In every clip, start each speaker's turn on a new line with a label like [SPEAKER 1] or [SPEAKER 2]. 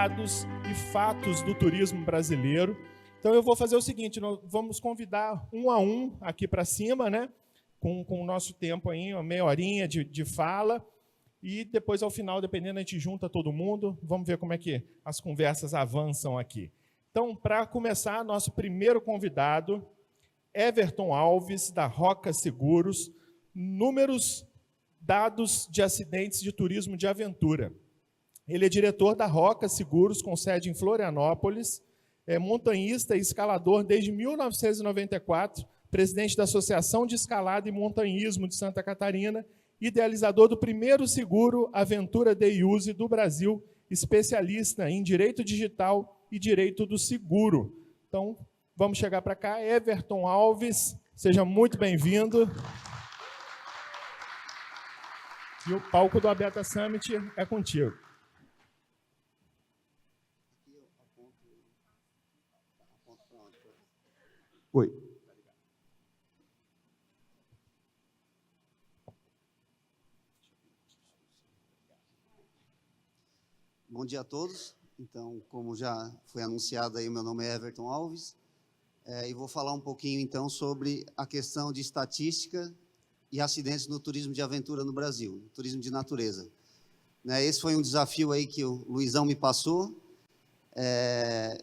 [SPEAKER 1] dados e fatos do turismo brasileiro. Então eu vou fazer o seguinte, nós vamos convidar um a um aqui para cima, né? Com o nosso tempo aí, uma meia horinha de fala, e depois, ao final, dependendo, a gente junta todo mundo, vamos ver como é que as conversas avançam aqui. Então, para começar, nosso primeiro convidado, Everton Alves, da Roca Seguros, números, dados de acidentes de turismo de aventura. Ele é diretor da Roca Seguros, com sede em Florianópolis, é montanhista e escalador desde 1994, presidente da Associação de Escalada e Montanhismo de Santa Catarina, idealizador do primeiro seguro Aventura Day Use do Brasil, especialista em direito digital e direito do seguro. Então, vamos chegar para cá. Everton Alves, seja muito bem-vindo. E o palco do Abeta Summit é contigo.
[SPEAKER 2] Oi. Bom dia a todos. Então, como já foi anunciado aí, meu nome é Everton Alves, e vou falar um pouquinho, então, sobre a questão de estatística e acidentes no turismo de aventura no Brasil, turismo de natureza. Esse foi um desafio aí que o Luizão me passou.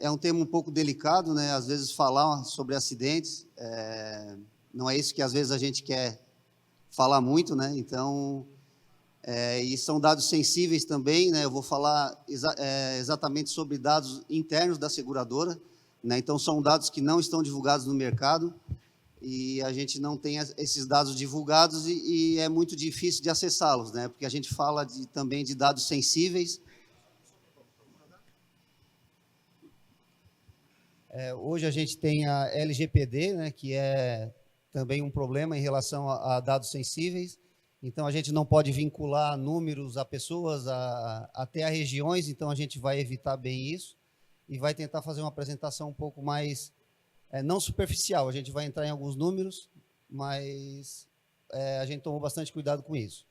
[SPEAKER 2] É um tema um pouco delicado, né? Às vezes falar sobre acidentes, não é isso que às vezes a gente quer falar muito, né? Então, e são dados sensíveis também, né? Eu vou falar exatamente sobre dados internos da seguradora, né? Então, são dados que não estão divulgados no mercado e a gente não tem esses dados divulgados e é muito difícil de acessá-los, né? Porque a gente fala também de dados sensíveis. Hoje a gente tem a LGPD, né, que é também um problema em relação a dados sensíveis. Então, a gente não pode vincular números a pessoas, até a regiões, então a gente vai evitar bem isso e vai tentar fazer uma apresentação um pouco mais, não superficial, a gente vai entrar em alguns números, mas a gente tomou bastante cuidado com isso.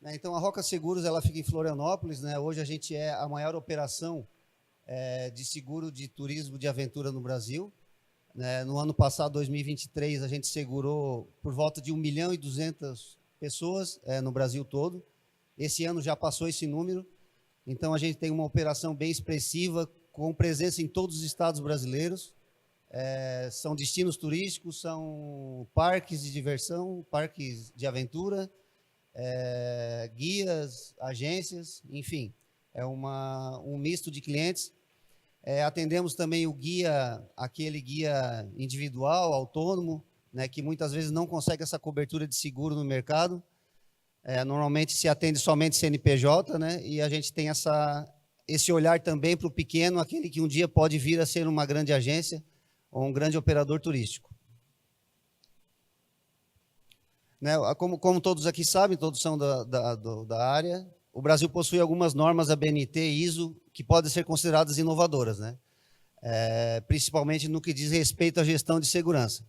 [SPEAKER 2] Então, a Roca Seguros ela fica em Florianópolis, né? Hoje a gente é a maior operação de seguro de turismo de aventura no Brasil. No ano passado, 2023, a gente segurou por volta de 1.200.000 pessoas no Brasil todo. Esse ano já passou esse número. Então, a gente tem uma operação bem expressiva, com presença em todos os estados brasileiros. São destinos turísticos, são parques de diversão, parques de aventura, guias, agências, enfim, é um misto de clientes. Atendemos também o guia, aquele guia individual, autônomo, né, que muitas vezes não consegue essa cobertura de seguro no mercado. Normalmente se atende somente CNPJ, né, e a gente tem esse olhar também para o pequeno, aquele que um dia pode vir a ser uma grande agência ou um grande operador turístico. Como todos aqui sabem, todos são da área, o Brasil possui algumas normas da BNT e ISO que podem ser consideradas inovadoras, né? Principalmente no que diz respeito à gestão de segurança.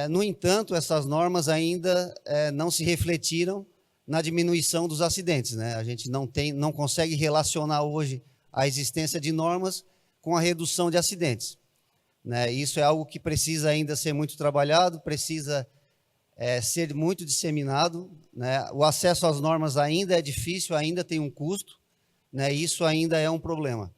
[SPEAKER 2] No entanto, essas normas ainda não se refletiram na diminuição dos acidentes, né? A gente não consegue relacionar hoje a existência de normas com a redução de acidentes, né? Isso é algo que precisa ainda ser muito trabalhado, precisa ser muito disseminado, né? O acesso às normas ainda é difícil, ainda tem um custo, né? Isso ainda é um problema.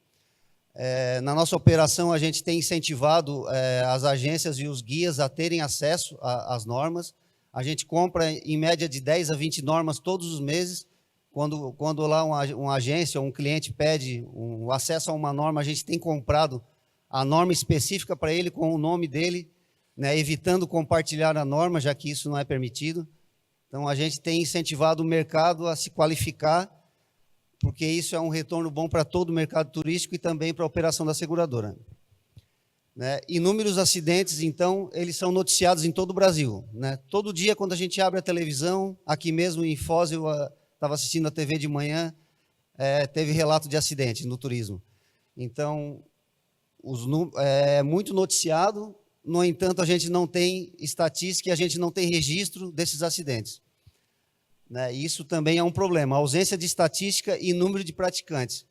[SPEAKER 2] Na nossa operação, a gente tem incentivado as agências e os guias a terem acesso às normas. A gente compra, em média, de 10 a 20 normas todos os meses. Quando lá uma agência ou um cliente pede o acesso a uma norma, a gente tem comprado a norma específica para ele, com o nome dele, né, evitando compartilhar a norma, já que isso não é permitido. Então, a gente tem incentivado o mercado a se qualificar, porque isso é um retorno bom para todo o mercado turístico e também para a operação da seguradora. Inúmeros acidentes, então, eles são noticiados em todo o Brasil, né? Todo dia, quando a gente abre a televisão, aqui mesmo em Foz, eu estava assistindo a TV de manhã, teve relato de acidente no turismo. Então, é muito noticiado. No entanto, a gente não tem estatística e a gente não tem registro desses acidentes. né? Isso também é um problema, ausência de estatística e número de praticantes.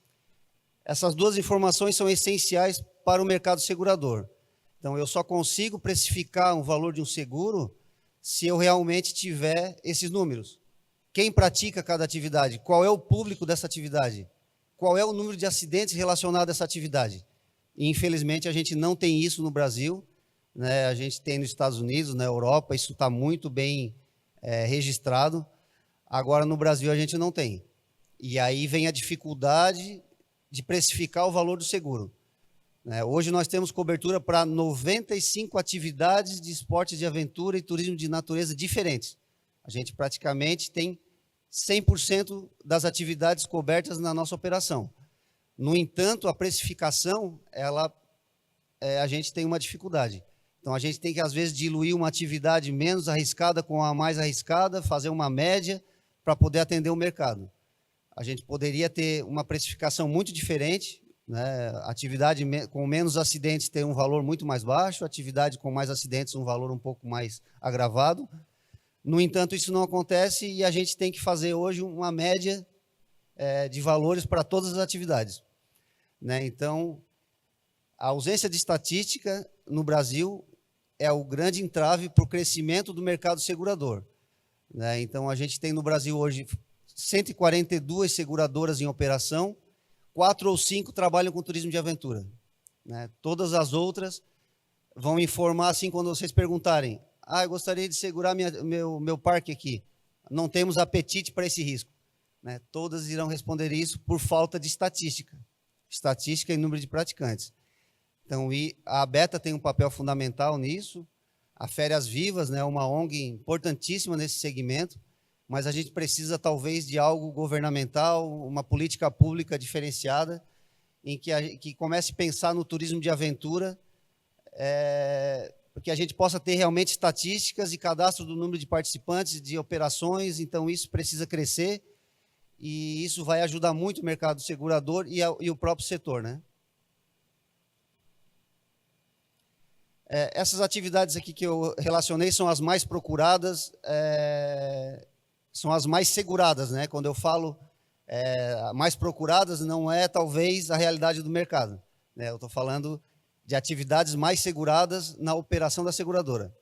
[SPEAKER 2] Essas duas informações são essenciais para o mercado segurador. Então, eu só consigo precificar o valor de um seguro se eu realmente tiver esses números. Quem pratica cada atividade? Qual é o público dessa atividade? Qual é o número de acidentes relacionados a essa atividade? E, infelizmente, a gente não tem isso no Brasil, né? A gente tem nos Estados Unidos, na Europa, isso está muito bem registrado. Agora, no Brasil, a gente não tem. E aí vem a dificuldade de precificar o valor do seguro. Hoje nós temos cobertura para 95 atividades de esportes de aventura e turismo de natureza diferentes. A gente praticamente tem 100% das atividades cobertas na nossa operação. No entanto, a precificação, a gente tem uma dificuldade. Então, a gente tem que, às vezes, diluir uma atividade menos arriscada com a mais arriscada, fazer uma média para poder atender o mercado. A gente poderia ter uma precificação muito diferente, né? Atividade com menos acidentes tem um valor muito mais baixo, atividade com mais acidentes um valor um pouco mais agravado. No entanto, isso não acontece e a gente tem que fazer hoje uma média de valores para todas as atividades, né? Então, a ausência de estatística no Brasil é o grande entrave para o crescimento do mercado segurador, né? Então, a gente tem no Brasil hoje 142 seguradoras em operação, 4 ou 5 trabalham com turismo de aventura, né? Todas as outras vão informar assim quando vocês perguntarem: eu gostaria de segurar meu parque aqui. Não temos apetite para esse risco, né? Todas irão responder isso por falta de estatística e número de praticantes. Então, a ABETA tem um papel fundamental nisso, a Férias Vivas, né, uma ONG importantíssima nesse segmento, mas a gente precisa, talvez, de algo governamental, uma política pública diferenciada, em que comece a pensar no turismo de aventura, porque a gente possa ter realmente estatísticas e cadastro do número de participantes, de operações. Então, isso precisa crescer, e isso vai ajudar muito o mercado segurador e o próprio setor, né? Essas atividades aqui que eu relacionei são as mais procuradas, são as mais seguradas, né? Quando eu falo mais procuradas, não é talvez a realidade do mercado, né? Eu estou falando de atividades mais seguradas na operação da seguradora.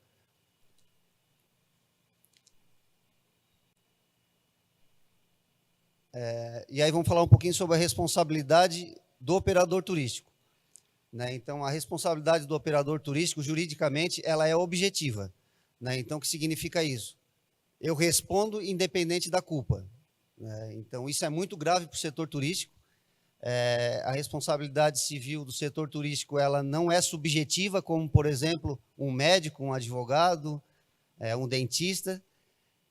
[SPEAKER 2] E aí vamos falar um pouquinho sobre a responsabilidade do operador turístico, né? Então, a responsabilidade do operador turístico, juridicamente, ela é objetiva, né? Então, o que significa isso? Eu respondo independente da culpa, né? Então, isso é muito grave para o setor turístico. A responsabilidade civil do setor turístico, ela não é subjetiva, como, por exemplo, um médico, um advogado, um dentista,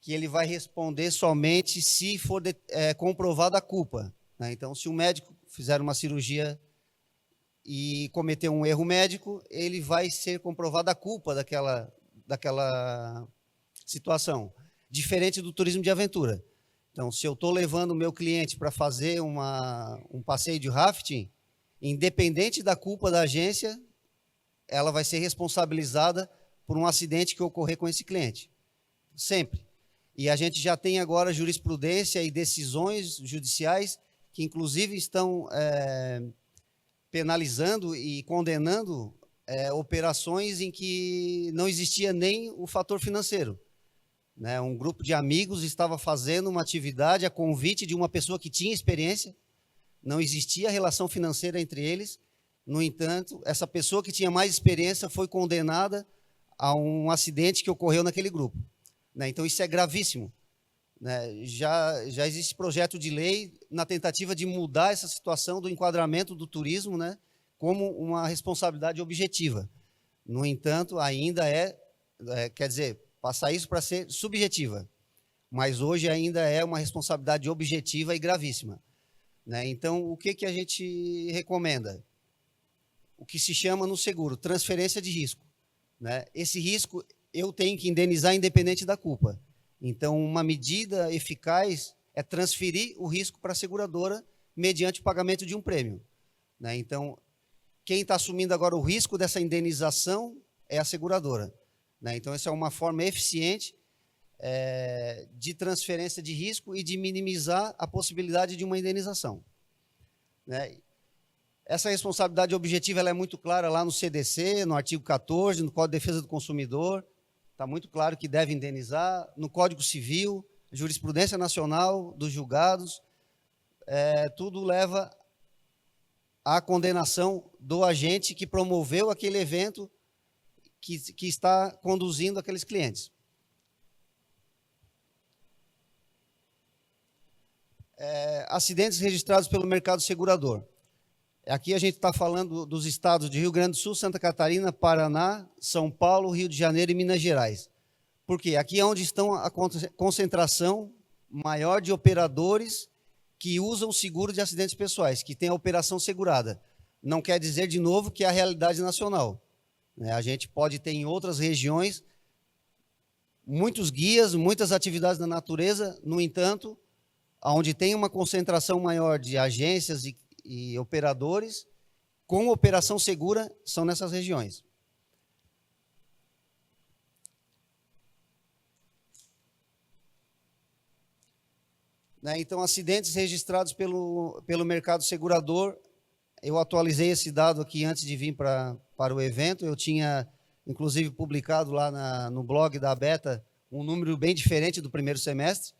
[SPEAKER 2] que ele vai responder somente se for comprovada a culpa, né? Então, se um médico fizer uma cirurgia e cometer um erro médico, ele vai ser comprovada a culpa daquela situação. Diferente do turismo de aventura. Então, se eu estou levando o meu cliente para fazer um passeio de rafting, independente da culpa da agência, ela vai ser responsabilizada por um acidente que ocorrer com esse cliente. Sempre. E a gente já tem agora jurisprudência e decisões judiciais que, inclusive, estão penalizando e condenando operações em que não existia nem o fator financeiro, né? Um grupo de amigos estava fazendo uma atividade a convite de uma pessoa que tinha experiência, não existia relação financeira entre eles. No entanto, essa pessoa que tinha mais experiência foi condenada a um acidente que ocorreu naquele grupo, né? Então, isso é gravíssimo, né? Já existe projeto de lei na tentativa de mudar essa situação do enquadramento do turismo, né, como uma responsabilidade objetiva. No entanto, ainda quer dizer, passar isso para ser subjetiva, mas hoje ainda é uma responsabilidade objetiva e gravíssima, né? Então, o que a gente recomenda? O que se chama no seguro, transferência de risco, né? Esse risco eu tenho que indenizar independente da culpa. Então, uma medida eficaz é transferir o risco para a seguradora mediante o pagamento de um prêmio, né? Então, quem está assumindo agora o risco dessa indenização é a seguradora, né? Então, essa é uma forma eficiente de transferência de risco e de minimizar a possibilidade de uma indenização, né? Essa responsabilidade objetiva ela é muito clara lá no CDC, no artigo 14, no Código de Defesa do Consumidor, está muito claro que deve indenizar, no Código Civil, jurisprudência nacional dos julgados, tudo leva à condenação do agente que promoveu aquele evento que está conduzindo aqueles clientes. Acidentes registrados pelo mercado segurador. Aqui a gente está falando dos estados de Rio Grande do Sul, Santa Catarina, Paraná, São Paulo, Rio de Janeiro e Minas Gerais. Por quê? Aqui é onde estão a concentração maior de operadores que usam seguro de acidentes pessoais, que tem a operação segurada. Não quer dizer, de novo, que é a realidade nacional, né? A gente pode ter em outras regiões muitos guias, muitas atividades na natureza, no entanto, onde tem uma concentração maior de agências e operadores, com operação segura, são nessas regiões. Né? Então, acidentes registrados pelo mercado segurador, eu atualizei esse dado aqui antes de vir para o evento, eu tinha, inclusive, publicado lá no blog da Beta um número bem diferente do primeiro semestre,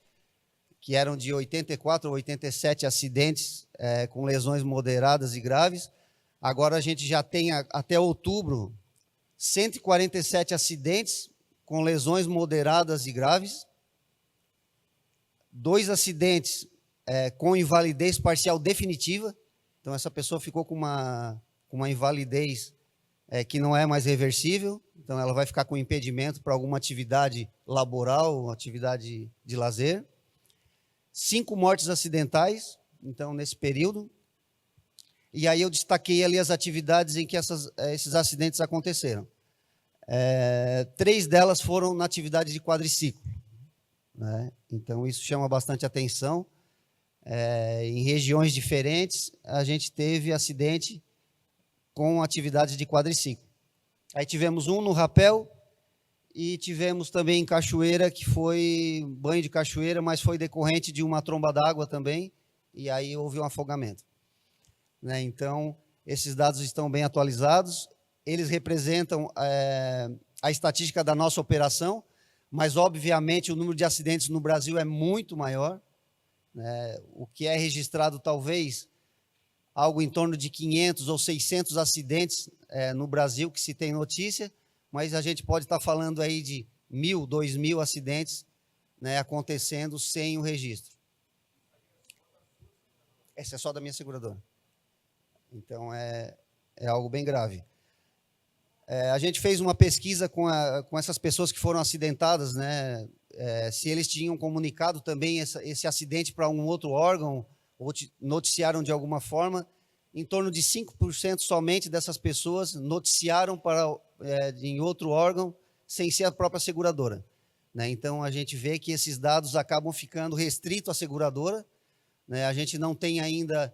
[SPEAKER 2] que eram de 84 ou 87 acidentes com lesões moderadas e graves. Agora a gente já tem, até outubro, 147 acidentes com lesões moderadas e graves, 2 acidentes com invalidez parcial definitiva, então essa pessoa ficou com uma invalidez que não é mais reversível, então ela vai ficar com impedimento para alguma atividade laboral, atividade de lazer. 5 mortes acidentais, então, nesse período. E aí eu destaquei ali as atividades em que esses acidentes aconteceram. 3 delas foram na atividade de quadriciclo, né? Então, isso chama bastante atenção. Em regiões diferentes, a gente teve acidente com atividades de quadriciclo. Aí tivemos um no rapel, e tivemos também em cachoeira, que foi banho de cachoeira, mas foi decorrente de uma tromba d'água também, e aí houve um afogamento, né? Então, esses dados estão bem atualizados, eles representam a estatística da nossa operação, mas, obviamente, o número de acidentes no Brasil é muito maior, né? O que é registrado, talvez, algo em torno de 500 ou 600 acidentes no Brasil, que se tem notícia, mas a gente pode estar falando aí de 1.000, 2.000 acidentes, né, acontecendo sem o registro. Essa é só da minha seguradora. Então, é algo bem grave. A gente fez uma pesquisa com essas pessoas que foram acidentadas, né, se eles tinham comunicado também esse acidente para um outro órgão, ou noticiaram de alguma forma. Em torno de 5% somente dessas pessoas noticiaram em outro órgão, sem ser a própria seguradora, né? Então, a gente vê que esses dados acabam ficando restritos à seguradora, né? A gente não tem ainda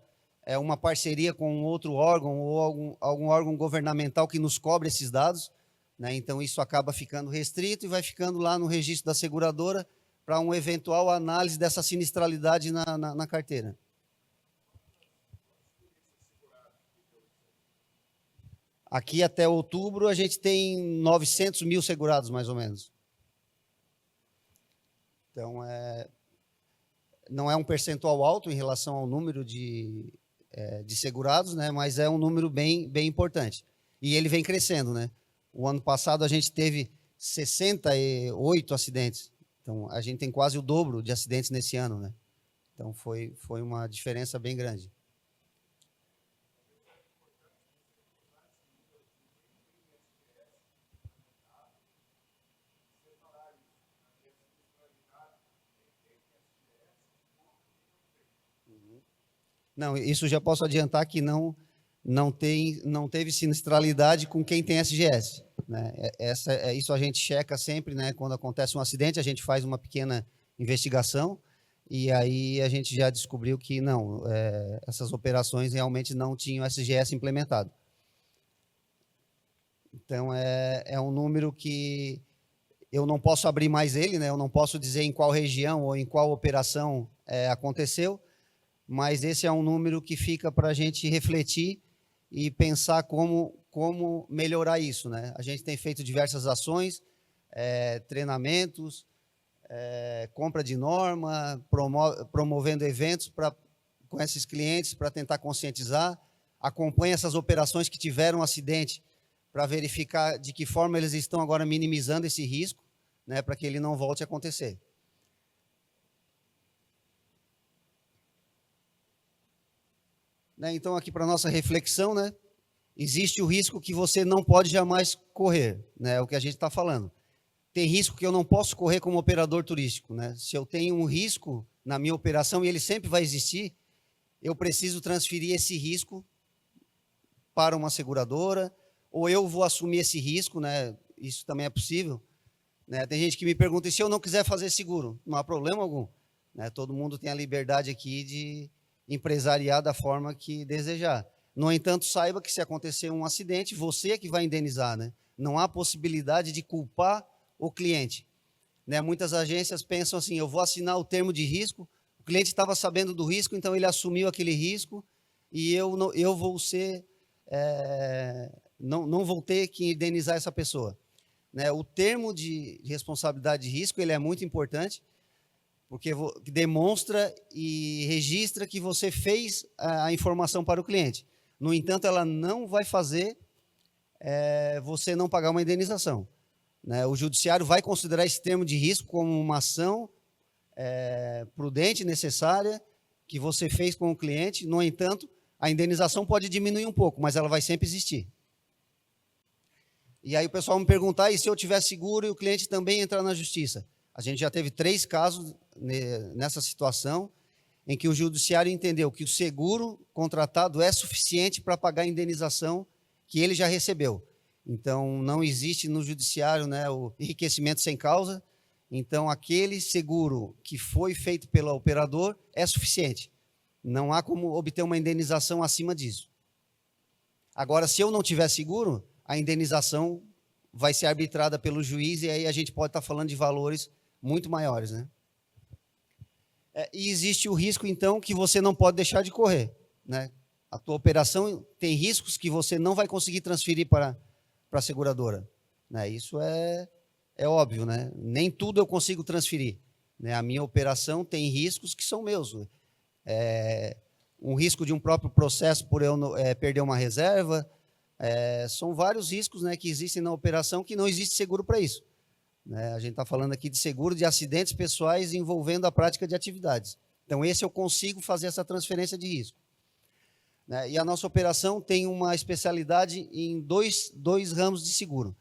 [SPEAKER 2] uma parceria com outro órgão ou algum órgão governamental que nos cobre esses dados, né? Então, isso acaba ficando restrito e vai ficando lá no registro da seguradora para uma eventual análise dessa sinistralidade na carteira. Aqui até outubro a gente tem 900 mil segurados, mais ou menos. Então, não é um percentual alto em relação ao número de segurados, né, mas é um número bem importante. E ele vem crescendo, né? O ano passado a gente teve 68 acidentes. Então, a gente tem quase o dobro de acidentes nesse ano, né? Então, foi uma diferença bem grande. Não, isso já posso adiantar que não teve sinistralidade com quem tem SGS, né? Isso a gente checa sempre, né? Quando acontece um acidente, a gente faz uma pequena investigação e aí a gente já descobriu que não, essas operações realmente não tinham SGS implementado. Então, é um número que eu não posso abrir mais ele, né? Eu não posso dizer em qual região ou em qual operação aconteceu, mas esse é um número que fica para a gente refletir e pensar como melhorar isso, né? A gente tem feito diversas ações, treinamentos, compra de norma, promovendo eventos com esses clientes para tentar conscientizar, acompanha essas operações que tiveram um acidente para verificar de que forma eles estão agora minimizando esse risco, né, para que ele não volte a acontecer. Né, então, aqui para a nossa reflexão, né, existe o risco que você não pode jamais correr, né, é o que a gente está falando. Tem risco que eu não posso correr como operador turístico, né? Se eu tenho um risco na minha operação e ele sempre vai existir, eu preciso transferir esse risco para uma seguradora, ou eu vou assumir esse risco, né? Isso também é possível. Né? Tem gente que me pergunta, e se eu não quiser fazer seguro? Não há problema algum. Né? Todo mundo tem a liberdade aqui de empresariar da forma que desejar. No entanto, saiba que se acontecer um acidente, você é que vai indenizar. Né? Não há possibilidade de culpar o cliente. Né? Muitas agências pensam assim, eu vou assinar o termo de risco, o cliente estava sabendo do risco, então ele assumiu aquele risco e eu vou ser, não vou ter que indenizar essa pessoa. Né? O termo de responsabilidade de risco ele é muito importante, porque demonstra e registra que você fez a informação para o cliente. No entanto, ela não vai fazer você não pagar uma indenização. Né? O judiciário vai considerar esse termo de risco como uma ação prudente, necessária, que você fez com o cliente. No entanto, a indenização pode diminuir um pouco, mas ela vai sempre existir. E aí o pessoal me pergunta, e se eu tiver seguro e o cliente também entrar na justiça? A gente já teve 3 casos nessa situação, em que o judiciário entendeu que o seguro contratado é suficiente para pagar a indenização que ele já recebeu. Então, não existe no judiciário, né, o enriquecimento sem causa. Então, aquele seguro que foi feito pelo operador é suficiente. Não há como obter uma indenização acima disso. Agora, se eu não tiver seguro, a indenização vai ser arbitrada pelo juiz e aí a gente pode estar falando de valores muito maiores. Né? E existe o risco, então, que você não pode deixar de correr. Né? A tua operação tem riscos que você não vai conseguir transferir para a seguradora. Né? Isso é óbvio, né? Nem tudo eu consigo transferir. Né? A minha operação tem riscos que são meus. Um risco de um próprio processo por eu perder uma reserva. São vários riscos, né, que existem na operação que não existe seguro para isso. Né? A gente está falando aqui de seguro de acidentes pessoais envolvendo a prática de atividades. Então, esse eu consigo fazer essa transferência de risco. Né? E a nossa operação tem uma especialidade em dois ramos de seguro.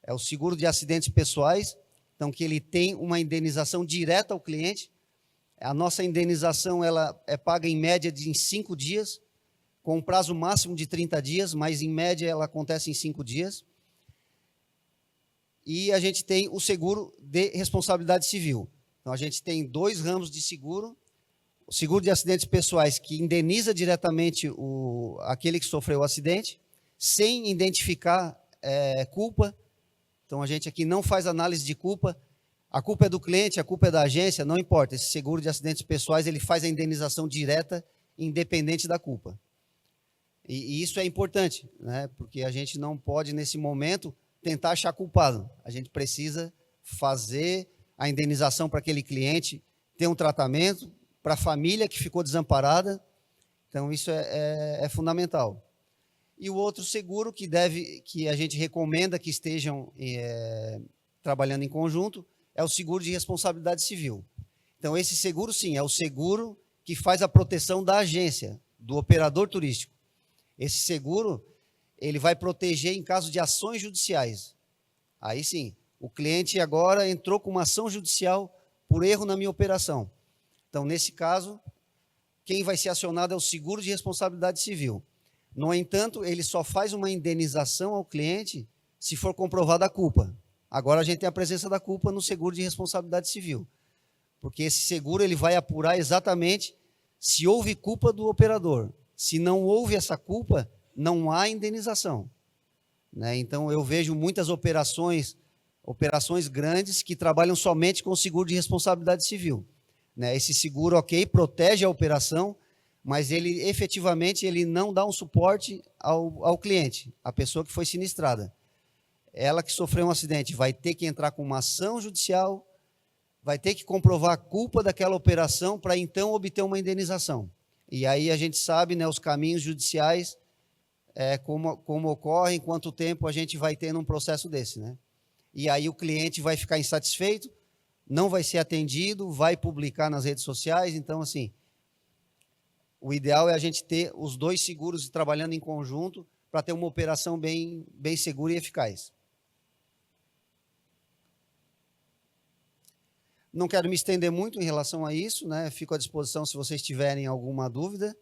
[SPEAKER 2] É o seguro de acidentes pessoais, então que ele tem uma indenização direta ao cliente. A nossa indenização ela é paga em média em 5 dias, com um prazo máximo de 30 dias, mas em média ela acontece em 5 dias. E a gente tem o seguro de responsabilidade civil. Então a gente tem 2 ramos de seguro. O seguro de acidentes pessoais, que indeniza diretamente aquele que sofreu o acidente, sem identificar culpa. Então, a gente aqui não faz análise de culpa. A culpa é do cliente, a culpa é da agência, não importa. Esse seguro de acidentes pessoais, ele faz a indenização direta, independente da culpa. E isso é importante, né? Porque a gente não pode, nesse momento, tentar achar culpado. A gente precisa fazer a indenização para aquele cliente, ter um tratamento, para a família que ficou desamparada. Então, isso é fundamental. E o outro seguro que a gente recomenda que estejam trabalhando em conjunto é o seguro de responsabilidade civil. Então, esse seguro, sim, é o seguro que faz a proteção da agência, do operador turístico. Esse seguro, ele vai proteger em caso de ações judiciais. Aí, sim, o cliente agora entrou com uma ação judicial por erro na minha operação. Então, nesse caso, quem vai ser acionado é o seguro de responsabilidade civil. No entanto, ele só faz uma indenização ao cliente se for comprovada a culpa. Agora a gente tem a presença da culpa no seguro de responsabilidade civil. Porque esse seguro ele vai apurar exatamente se houve culpa do operador. Se não houve essa culpa, não há indenização. Né? Então, eu vejo muitas operações operações grandes que trabalham somente com seguro de responsabilidade civil. Né? Esse seguro, ok, protege a operação, mas ele efetivamente ele não dá um suporte ao cliente, a pessoa que foi sinistrada. Ela que sofreu um acidente vai ter que entrar com uma ação judicial, vai ter que comprovar a culpa daquela operação para então obter uma indenização. E aí a gente sabe, né, os caminhos judiciais, como ocorrem, quanto tempo a gente vai ter num processo desse, né? E aí o cliente vai ficar insatisfeito, não vai ser atendido, vai publicar nas redes sociais. Então, assim, o ideal é a gente ter os dois seguros trabalhando em conjunto para ter uma operação bem segura e eficaz. Não quero me estender muito em relação a isso, né? Fico à disposição se vocês tiverem alguma dúvida.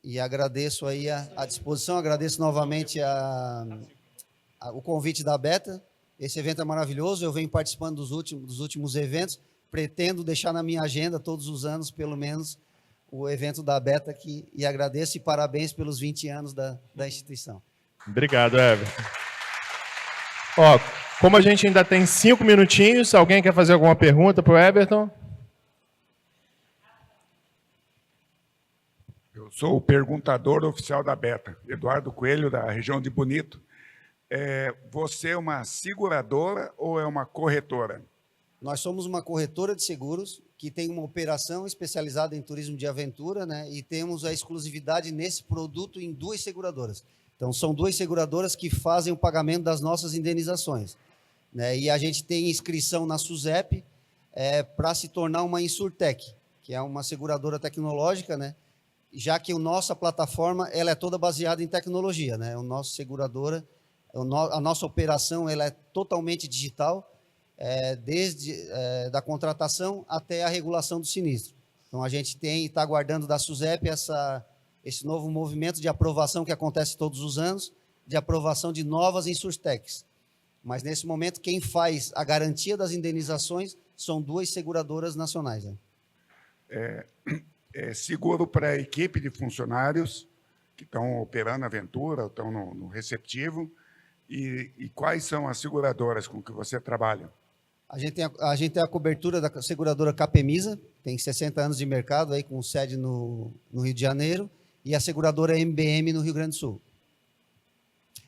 [SPEAKER 2] E agradeço aí a disposição, agradeço novamente o convite da Beta. Esse evento é maravilhoso, eu venho participando dos últimos eventos, pretendo deixar na minha agenda todos os anos, pelo menos, o evento da Beta aqui, e agradeço e parabéns pelos 20 anos da instituição.
[SPEAKER 1] Obrigado, Everton. Ó, como a gente ainda tem 5 minutinhos, alguém quer fazer alguma pergunta para o Everton?
[SPEAKER 3] Eu sou o perguntador oficial da Beta, Eduardo Coelho, da região de Bonito. Você é uma seguradora ou é uma corretora?
[SPEAKER 2] Nós somos uma corretora de seguros que tem uma operação especializada em turismo de aventura, né? E temos a exclusividade nesse produto em 2 seguradoras. Então, são 2 seguradoras que fazem o pagamento das nossas indenizações, né? E a gente tem inscrição na SUSEP para se tornar uma Insurtech, que é uma seguradora tecnológica, né? Já que a nossa plataforma ela é toda baseada em tecnologia, né? A nossa seguradora, a nossa operação ela é totalmente digital, desde da contratação até a regulação do sinistro. Então, a gente está aguardando da SUSEP esse novo movimento de aprovação que acontece todos os anos, de aprovação de novas Insurtechs. Mas, nesse momento, quem faz a garantia das indenizações são 2 seguradoras nacionais. Né?
[SPEAKER 3] Seguro para a equipe de funcionários que estão operando a aventura, estão no receptivo, e quais são as seguradoras com que você trabalha?
[SPEAKER 2] A gente tem a cobertura da seguradora Capemisa, tem 60 anos de mercado, aí, com sede no Rio de Janeiro, e a seguradora MBM no Rio Grande do Sul.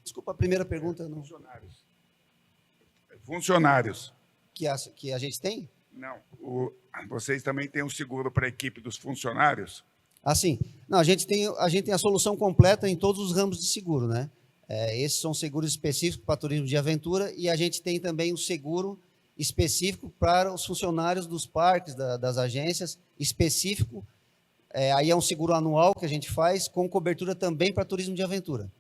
[SPEAKER 2] Desculpa, a primeira pergunta. Não.
[SPEAKER 3] Funcionários.
[SPEAKER 2] Que a gente tem?
[SPEAKER 3] Não. Vocês também têm um seguro para a equipe dos funcionários?
[SPEAKER 2] Sim. Não, a gente tem a solução completa em todos os ramos de seguro, né? Esses são seguros específicos para turismo de aventura, e a gente tem também um seguro específico para os funcionários dos parques, das agências, específico. Aí é um seguro anual que a gente faz, com cobertura também para turismo de aventura.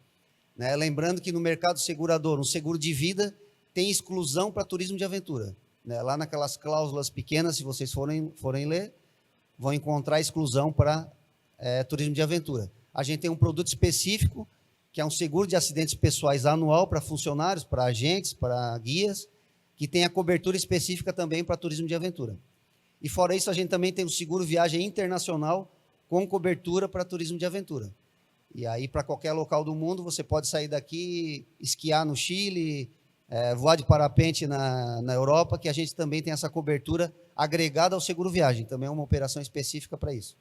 [SPEAKER 2] Né? Lembrando que no mercado segurador, um seguro de vida tem exclusão para turismo de aventura. Né? Lá naquelas cláusulas pequenas, se vocês forem ler, vão encontrar exclusão para turismo de aventura. A gente tem um produto específico, que é um seguro de acidentes pessoais anual para funcionários, para agentes, para guias, que tem a cobertura específica também para turismo de aventura. E fora isso, a gente também tem o seguro viagem internacional com cobertura para turismo de aventura. E aí, para qualquer local do mundo, você pode sair daqui, esquiar no Chile, voar de parapente na Europa, que a gente também tem essa cobertura agregada ao seguro viagem. Também é uma operação específica para isso.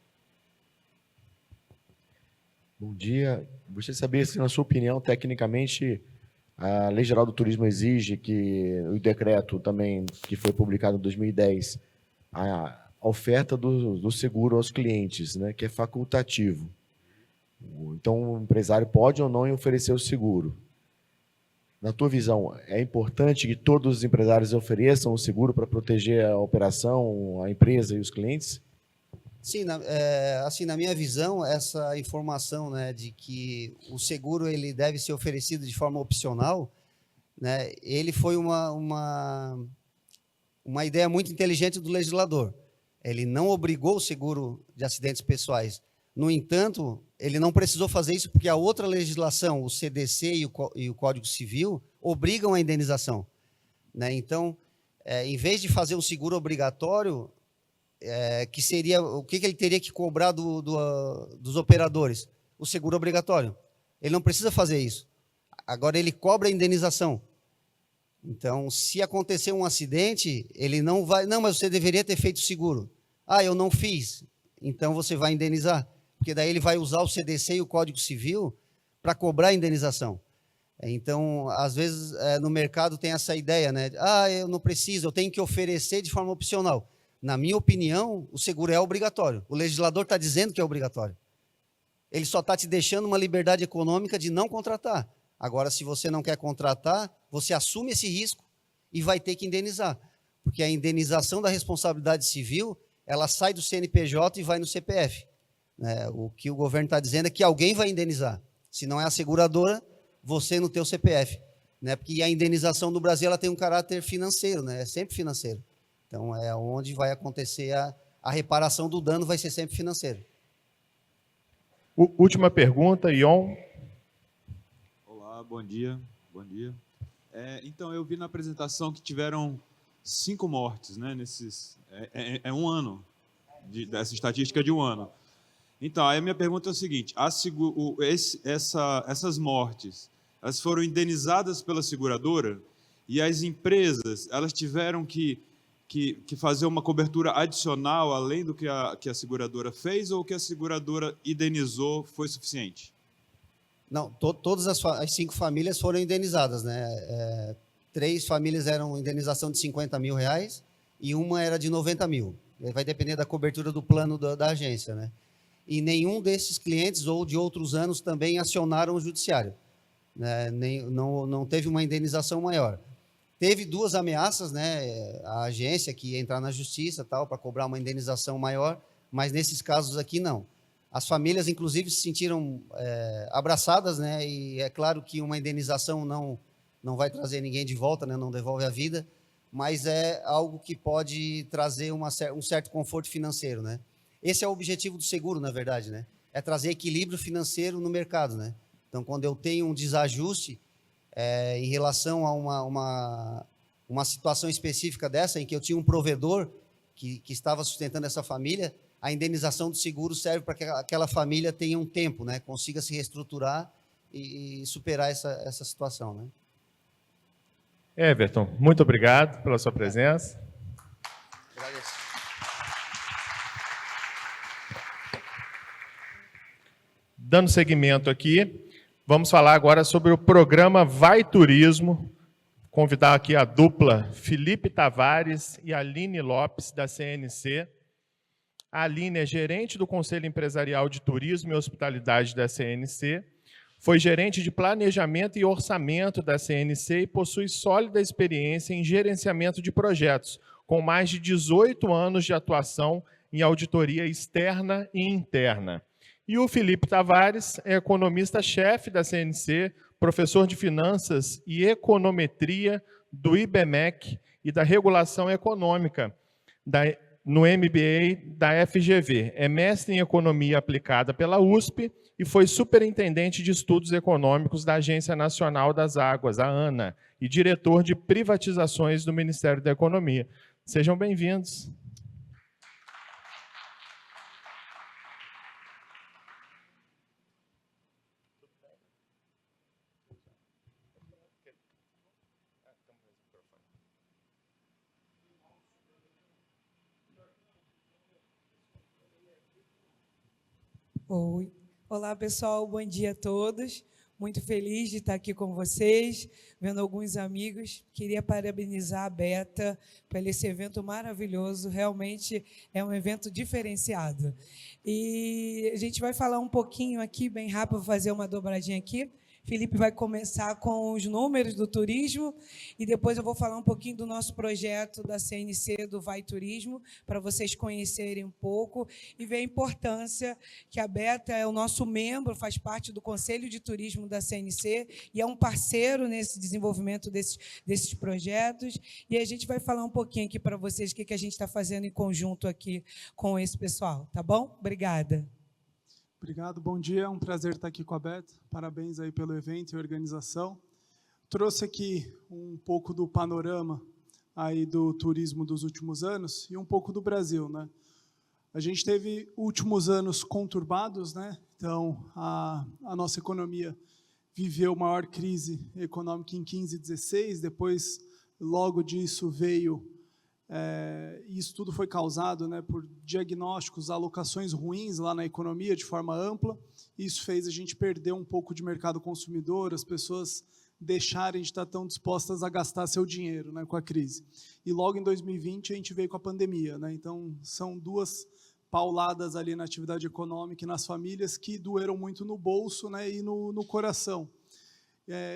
[SPEAKER 4] Bom dia. Gostaria de saber se, na sua opinião, tecnicamente, a Lei Geral do Turismo exige que o decreto também, que foi publicado em 2010, a oferta do seguro aos clientes, né, que é facultativo. Então, o empresário pode ou não oferecer o seguro. Na tua visão, é importante que todos os empresários ofereçam o seguro para proteger a operação, a empresa e os clientes?
[SPEAKER 2] Sim, assim, na minha visão, essa informação, né, de que o seguro ele deve ser oferecido de forma opcional, né, ele foi uma ideia muito inteligente do legislador. Ele não obrigou o seguro de acidentes pessoais. No entanto, ele não precisou fazer isso porque a outra legislação, o CDC e o Código Civil, obrigam a indenização. Né? Então, em vez de fazer um seguro obrigatório, que seria o que ele teria que cobrar dos operadores? O seguro obrigatório. Ele não precisa fazer isso. Agora ele cobra a indenização. Então, se acontecer um acidente, ele não vai... Não, mas você deveria ter feito seguro. Ah, eu não fiz. Então, você vai indenizar. Porque daí ele vai usar o CDC e o Código Civil para cobrar a indenização. Então, às vezes, no mercado tem essa ideia, né? Ah, eu não preciso, eu tenho que oferecer de forma opcional. Na minha opinião, o seguro é obrigatório. O legislador está dizendo que é obrigatório. Ele só está te deixando uma liberdade econômica de não contratar. Agora, se você não quer contratar, você assume esse risco e vai ter que indenizar. Porque a indenização da responsabilidade civil, ela sai do CNPJ e vai no CPF. Né? O que o governo está dizendo é que alguém vai indenizar. Se não é a seguradora, você no teu CPF. Né? Porque a indenização no Brasil ela tem um caráter financeiro, né? É sempre financeiro. Então, é onde vai acontecer a reparação do dano, vai ser sempre financeiro.
[SPEAKER 1] Última pergunta, Ion.
[SPEAKER 5] Olá, bom dia. Bom dia. Então, eu vi na apresentação que tiveram 5 mortes, né? Um ano, dessa estatística de um ano. Então, aí a minha pergunta é o seguinte: essas mortes, elas foram indenizadas pela seguradora e as empresas, elas tiveram que fazer uma cobertura adicional além do que a seguradora fez, ou o que a seguradora indenizou foi suficiente?
[SPEAKER 2] Não, todas as 5 famílias foram indenizadas, né? 3 famílias eram indenização de R$50 mil e uma era de 90 mil. Vai depender da cobertura do plano da agência, né? E nenhum desses clientes ou de outros anos também acionaram o judiciário. Né? Não teve uma indenização maior. Teve 2 ameaças, né? A agência que ia entrar na justiça para cobrar uma indenização maior, mas nesses casos aqui não. As famílias, inclusive, se sentiram abraçadas, né? E é claro que uma indenização não vai trazer ninguém de volta, né? Não devolve a vida, mas é algo que pode trazer um certo conforto financeiro, né? Esse é o objetivo do seguro, na verdade, né? É trazer equilíbrio financeiro no mercado, né? Então, quando eu tenho um desajuste em relação a uma situação específica dessa, em que eu tinha um provedor que estava sustentando essa família, a indenização do seguro serve para que aquela família tenha um tempo, né? Consiga se reestruturar e superar essa situação, né?
[SPEAKER 1] Everton, muito obrigado pela sua presença.
[SPEAKER 2] Agradeço.
[SPEAKER 1] Dando seguimento aqui, vamos falar agora sobre o programa Vai Turismo. Convidar aqui a dupla Felipe Tavares e Aline Lopes, da CNC. A Aline é gerente do Conselho Empresarial de Turismo e Hospitalidade da CNC, foi gerente de planejamento e orçamento da CNC e possui sólida experiência em gerenciamento de projetos, com mais de 18 anos de atuação em auditoria externa e interna. E o Felipe Tavares é economista-chefe da CNC, professor de Finanças e Econometria do IBMEC e da Regulação Econômica no MBA da FGV. É mestre em Economia Aplicada pela USP e foi superintendente de Estudos Econômicos da Agência Nacional das Águas, a ANA, e diretor de privatizações do Ministério da Economia. Sejam bem-vindos.
[SPEAKER 6] Oi. Olá, pessoal. Bom dia a todos. Muito feliz de estar aqui com vocês, vendo alguns amigos. Queria parabenizar a Beta pelo esse evento maravilhoso. Realmente é um evento diferenciado. E a gente vai falar um pouquinho aqui, bem rápido, vou fazer uma dobradinha aqui. Felipe vai começar com os números do turismo e depois eu vou falar um pouquinho do nosso projeto da CNC, do Vai Turismo, para vocês conhecerem um pouco e ver a importância que a Beta é o nosso membro, faz parte do Conselho de Turismo da CNC e é um parceiro nesse desenvolvimento desses projetos. E a gente vai falar um pouquinho aqui para vocês o que a gente está fazendo em conjunto aqui com esse pessoal, tá bom? Obrigada.
[SPEAKER 7] Obrigado, bom dia, é um prazer estar aqui com a Beta, parabéns aí pelo evento e organização. Trouxe aqui um pouco do panorama aí do turismo dos últimos anos e um pouco do Brasil, né? A gente teve últimos anos conturbados, né? Então, a nossa economia viveu maior crise econômica em 15 e 16, depois logo disso veio, e isso tudo foi causado, né, por diagnósticos, alocações ruins lá na economia de forma ampla. Isso fez a gente perder um pouco de mercado consumidor, as pessoas deixarem de estar tão dispostas a gastar seu dinheiro, né, com a crise. E logo em 2020 a gente veio com a pandemia, né? Então são duas pauladas ali na atividade econômica e nas famílias que doeram muito no bolso, né, e no coração.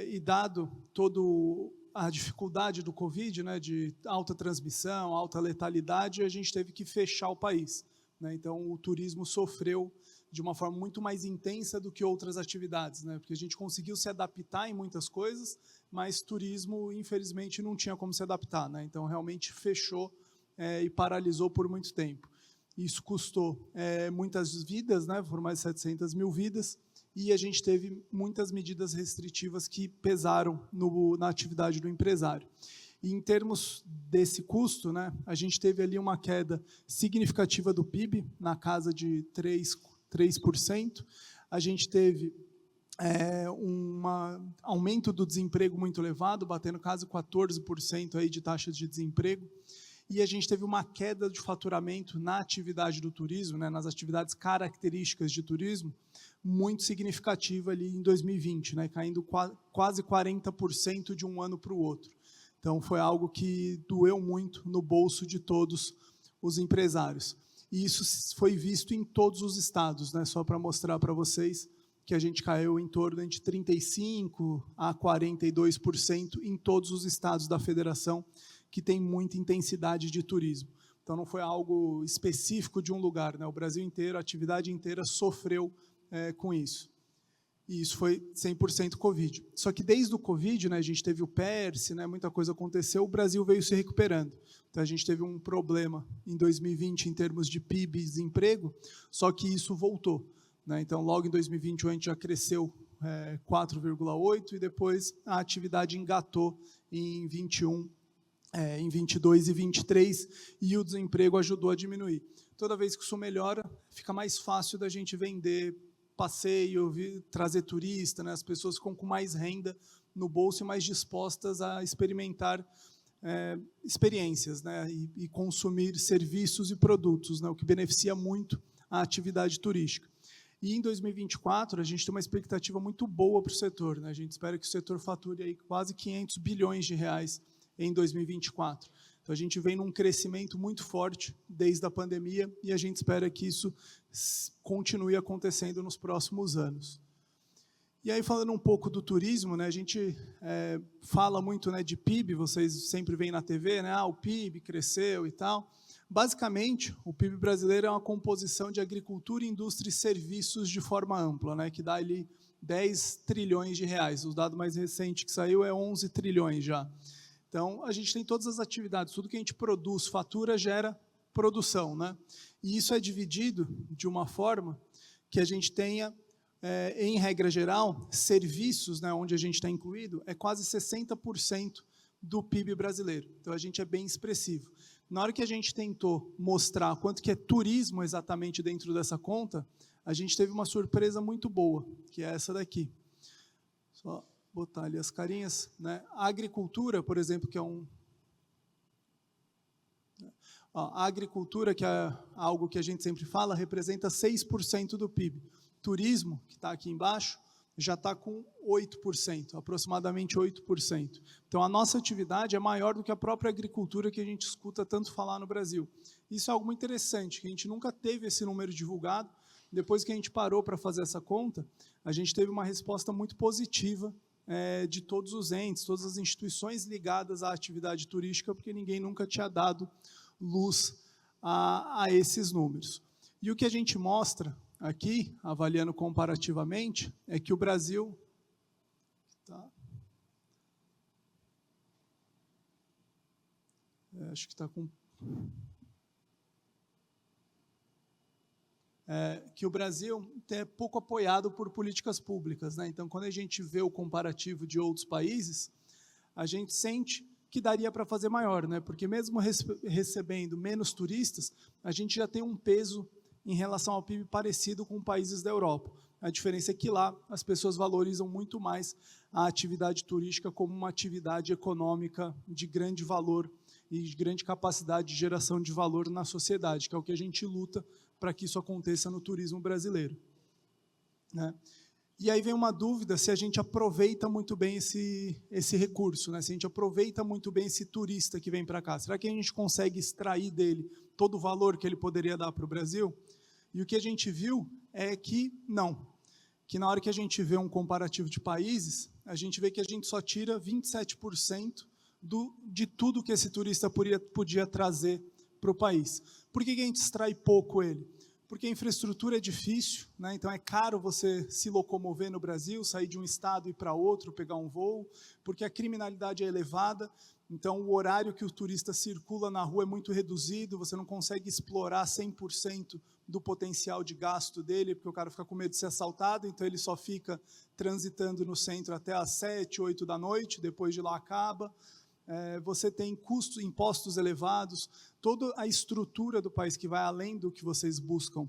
[SPEAKER 7] E dado todo a dificuldade do Covid, né, de alta transmissão, alta letalidade, a gente teve que fechar o país, né? Então o turismo sofreu de uma forma muito mais intensa do que outras atividades, né? Porque a gente conseguiu se adaptar em muitas coisas, mas turismo, infelizmente, não tinha como se adaptar, né? Então realmente fechou e paralisou por muito tempo. Isso custou muitas vidas, né? Foram mais de 700 mil vidas, e a gente teve muitas medidas restritivas que pesaram na atividade do empresário. E em termos desse custo, né, a gente teve ali uma queda significativa do PIB, na casa de 3%. A gente teve um aumento do desemprego muito elevado, batendo quase 14% aí de taxa de desemprego. E a gente teve uma queda de faturamento na atividade do turismo, né, nas atividades características de turismo, muito significativa ali em 2020, né, caindo quase 40% de um ano para o outro. Então, foi algo que doeu muito no bolso de todos os empresários. E isso foi visto em todos os estados, né, só para mostrar para vocês que a gente caiu em torno de 35% a 42% em todos os estados da federação, que tem muita intensidade de turismo. Então, não foi algo específico de um lugar, né? O Brasil inteiro, a atividade inteira sofreu com isso. E isso foi 100% Covid. Só que desde o Covid, né, a gente teve o PERSE, né, muita coisa aconteceu, o Brasil veio se recuperando. Então, a gente teve um problema em 2020 em termos de PIB e desemprego, só que isso voltou, né? Então, logo em 2021, a gente já cresceu 4,8%, e depois a atividade engatou em 21%, em 22 e 23, e o desemprego ajudou a diminuir. Toda vez que isso melhora, fica mais fácil da gente vender passeio, trazer turista, né? As pessoas ficam com mais renda no bolso e mais dispostas a experimentar experiências, né? E consumir serviços e produtos, né? O que beneficia muito a atividade turística. E em 2024, a gente tem uma expectativa muito boa para o setor, né? A gente espera que o setor fature aí quase 500 bilhões de reais em 2024. Então, a gente vem num crescimento muito forte desde a pandemia, e a gente espera que isso continue acontecendo nos próximos anos. E aí, falando um pouco do turismo, né, a gente fala muito, né, de PIB, vocês sempre veem na TV, né, o PIB cresceu e tal. Basicamente, o PIB brasileiro é uma composição de agricultura, indústria e serviços de forma ampla, né, que dá ali 10 trilhões de reais. O dado mais recente que saiu é 11 trilhões já. Então, a gente tem todas as atividades, tudo que a gente produz, fatura, gera produção, né? E isso é dividido de uma forma que a gente tenha, em regra geral, serviços, né, onde a gente está incluído, é quase 60% do PIB brasileiro. Então, a gente é bem expressivo. Na hora que a gente tentou mostrar quanto que é turismo exatamente dentro dessa conta, a gente teve uma surpresa muito boa, que é essa daqui. Só botar ali as carinhas, né? A agricultura, por exemplo, que é a agricultura, que é algo que a gente sempre fala, representa 6% do PIB. Turismo, que está aqui embaixo, já está com 8%, aproximadamente 8%. Então, a nossa atividade é maior do que a própria agricultura que a gente escuta tanto falar no Brasil. Isso é algo muito interessante, que a gente nunca teve esse número divulgado. Depois que a gente parou para fazer essa conta, a gente teve uma resposta muito positiva de todos os entes, todas as instituições ligadas à atividade turística, porque ninguém nunca tinha dado luz a esses números. E o que a gente mostra aqui, avaliando comparativamente, é que o Brasil... acho que está com... que o Brasil é pouco apoiado por políticas públicas, né? Então, quando a gente vê o comparativo de outros países, a gente sente que daria para fazer maior, né? Porque mesmo recebendo menos turistas, a gente já tem um peso em relação ao PIB parecido com países da Europa. A diferença é que lá as pessoas valorizam muito mais a atividade turística como uma atividade econômica de grande valor e de grande capacidade de geração de valor na sociedade, que é o que a gente luta para que isso aconteça no turismo brasileiro, né? E aí vem uma dúvida se a gente aproveita muito bem esse recurso, né? Se a gente aproveita muito bem esse turista que vem para cá. Será que a gente consegue extrair dele todo o valor que ele poderia dar para o Brasil? E o que a gente viu é que não. Que na hora que a gente vê um comparativo de países, a gente vê que a gente só tira 27% de tudo que esse turista podia trazer para o país. Por que a gente extrai pouco ele? Porque a infraestrutura é difícil, né? Então é caro você se locomover no Brasil, sair de um estado e ir para outro, pegar um voo, porque a criminalidade é elevada, então o horário que o turista circula na rua é muito reduzido, você não consegue explorar 100% do potencial de gasto dele, porque o cara fica com medo de ser assaltado, então ele só fica transitando no centro até às 7, 8 da noite, depois de lá acaba. Você tem custos, impostos elevados, toda a estrutura do país que vai além do que vocês buscam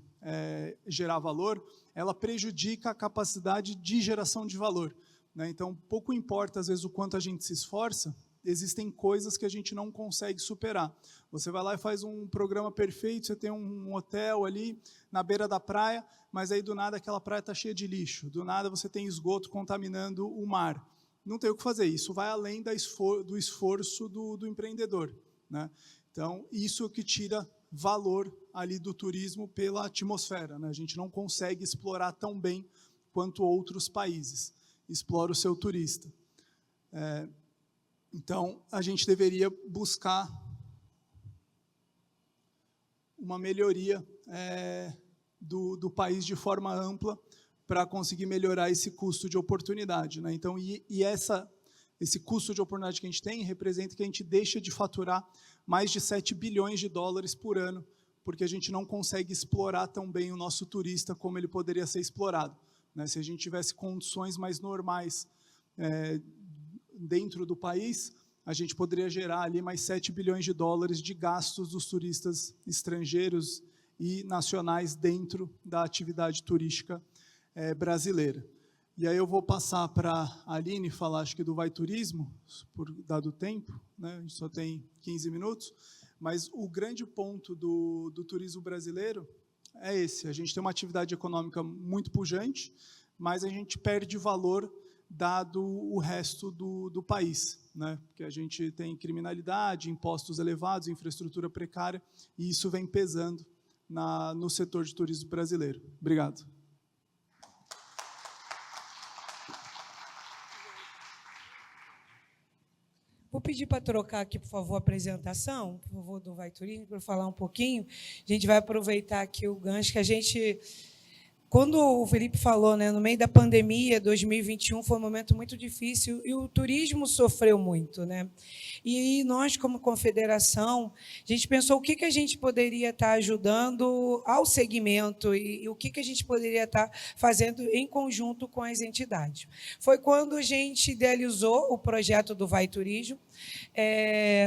[SPEAKER 7] gerar valor, ela prejudica a capacidade de geração de valor, né? Então, pouco importa, às vezes, o quanto a gente se esforça, existem coisas que a gente não consegue superar. Você vai lá e faz um programa perfeito, você tem um hotel ali na beira da praia, mas aí, do nada, aquela praia está cheia de lixo, do nada você tem esgoto contaminando o mar. Não tem o que fazer, isso vai além do esforço do empreendedor, né? Então, isso que tira valor ali do turismo pela atmosfera, né? A gente não consegue explorar tão bem quanto outros países exploram o seu turista. Então, a gente deveria buscar uma melhoria do país de forma ampla, para conseguir melhorar esse custo de oportunidade, né? Então, esse custo de oportunidade que a gente tem representa que a gente deixa de faturar mais de 7 bilhões de dólares por ano, porque a gente não consegue explorar tão bem o nosso turista como ele poderia ser explorado, né? Se a gente tivesse condições mais normais dentro do país, a gente poderia gerar ali mais 7 bilhões de dólares de gastos dos turistas estrangeiros e nacionais dentro da atividade turística brasileira. E aí eu vou passar para a Aline falar, acho que do Vai Turismo, por dado o tempo, né? A gente só tem 15 minutos, mas o grande ponto do turismo brasileiro é esse: a gente tem uma atividade econômica muito pujante, mas a gente perde valor dado o resto do país, né? Porque a gente tem criminalidade, impostos elevados, infraestrutura precária, e isso vem pesando no setor de turismo brasileiro. Obrigado.
[SPEAKER 6] Vou pedir para trocar aqui, por favor, a apresentação, por favor, do Vai Turismo, para falar um pouquinho. A gente vai aproveitar aqui o gancho que a gente... Quando o Felipe falou, né, no meio da pandemia, 2021 foi um momento muito difícil e o turismo sofreu muito, né? E nós, como confederação, a gente pensou o que a gente poderia estar ajudando ao segmento e o que a gente poderia estar fazendo em conjunto com as entidades. Foi quando a gente idealizou o projeto do Vai Turismo.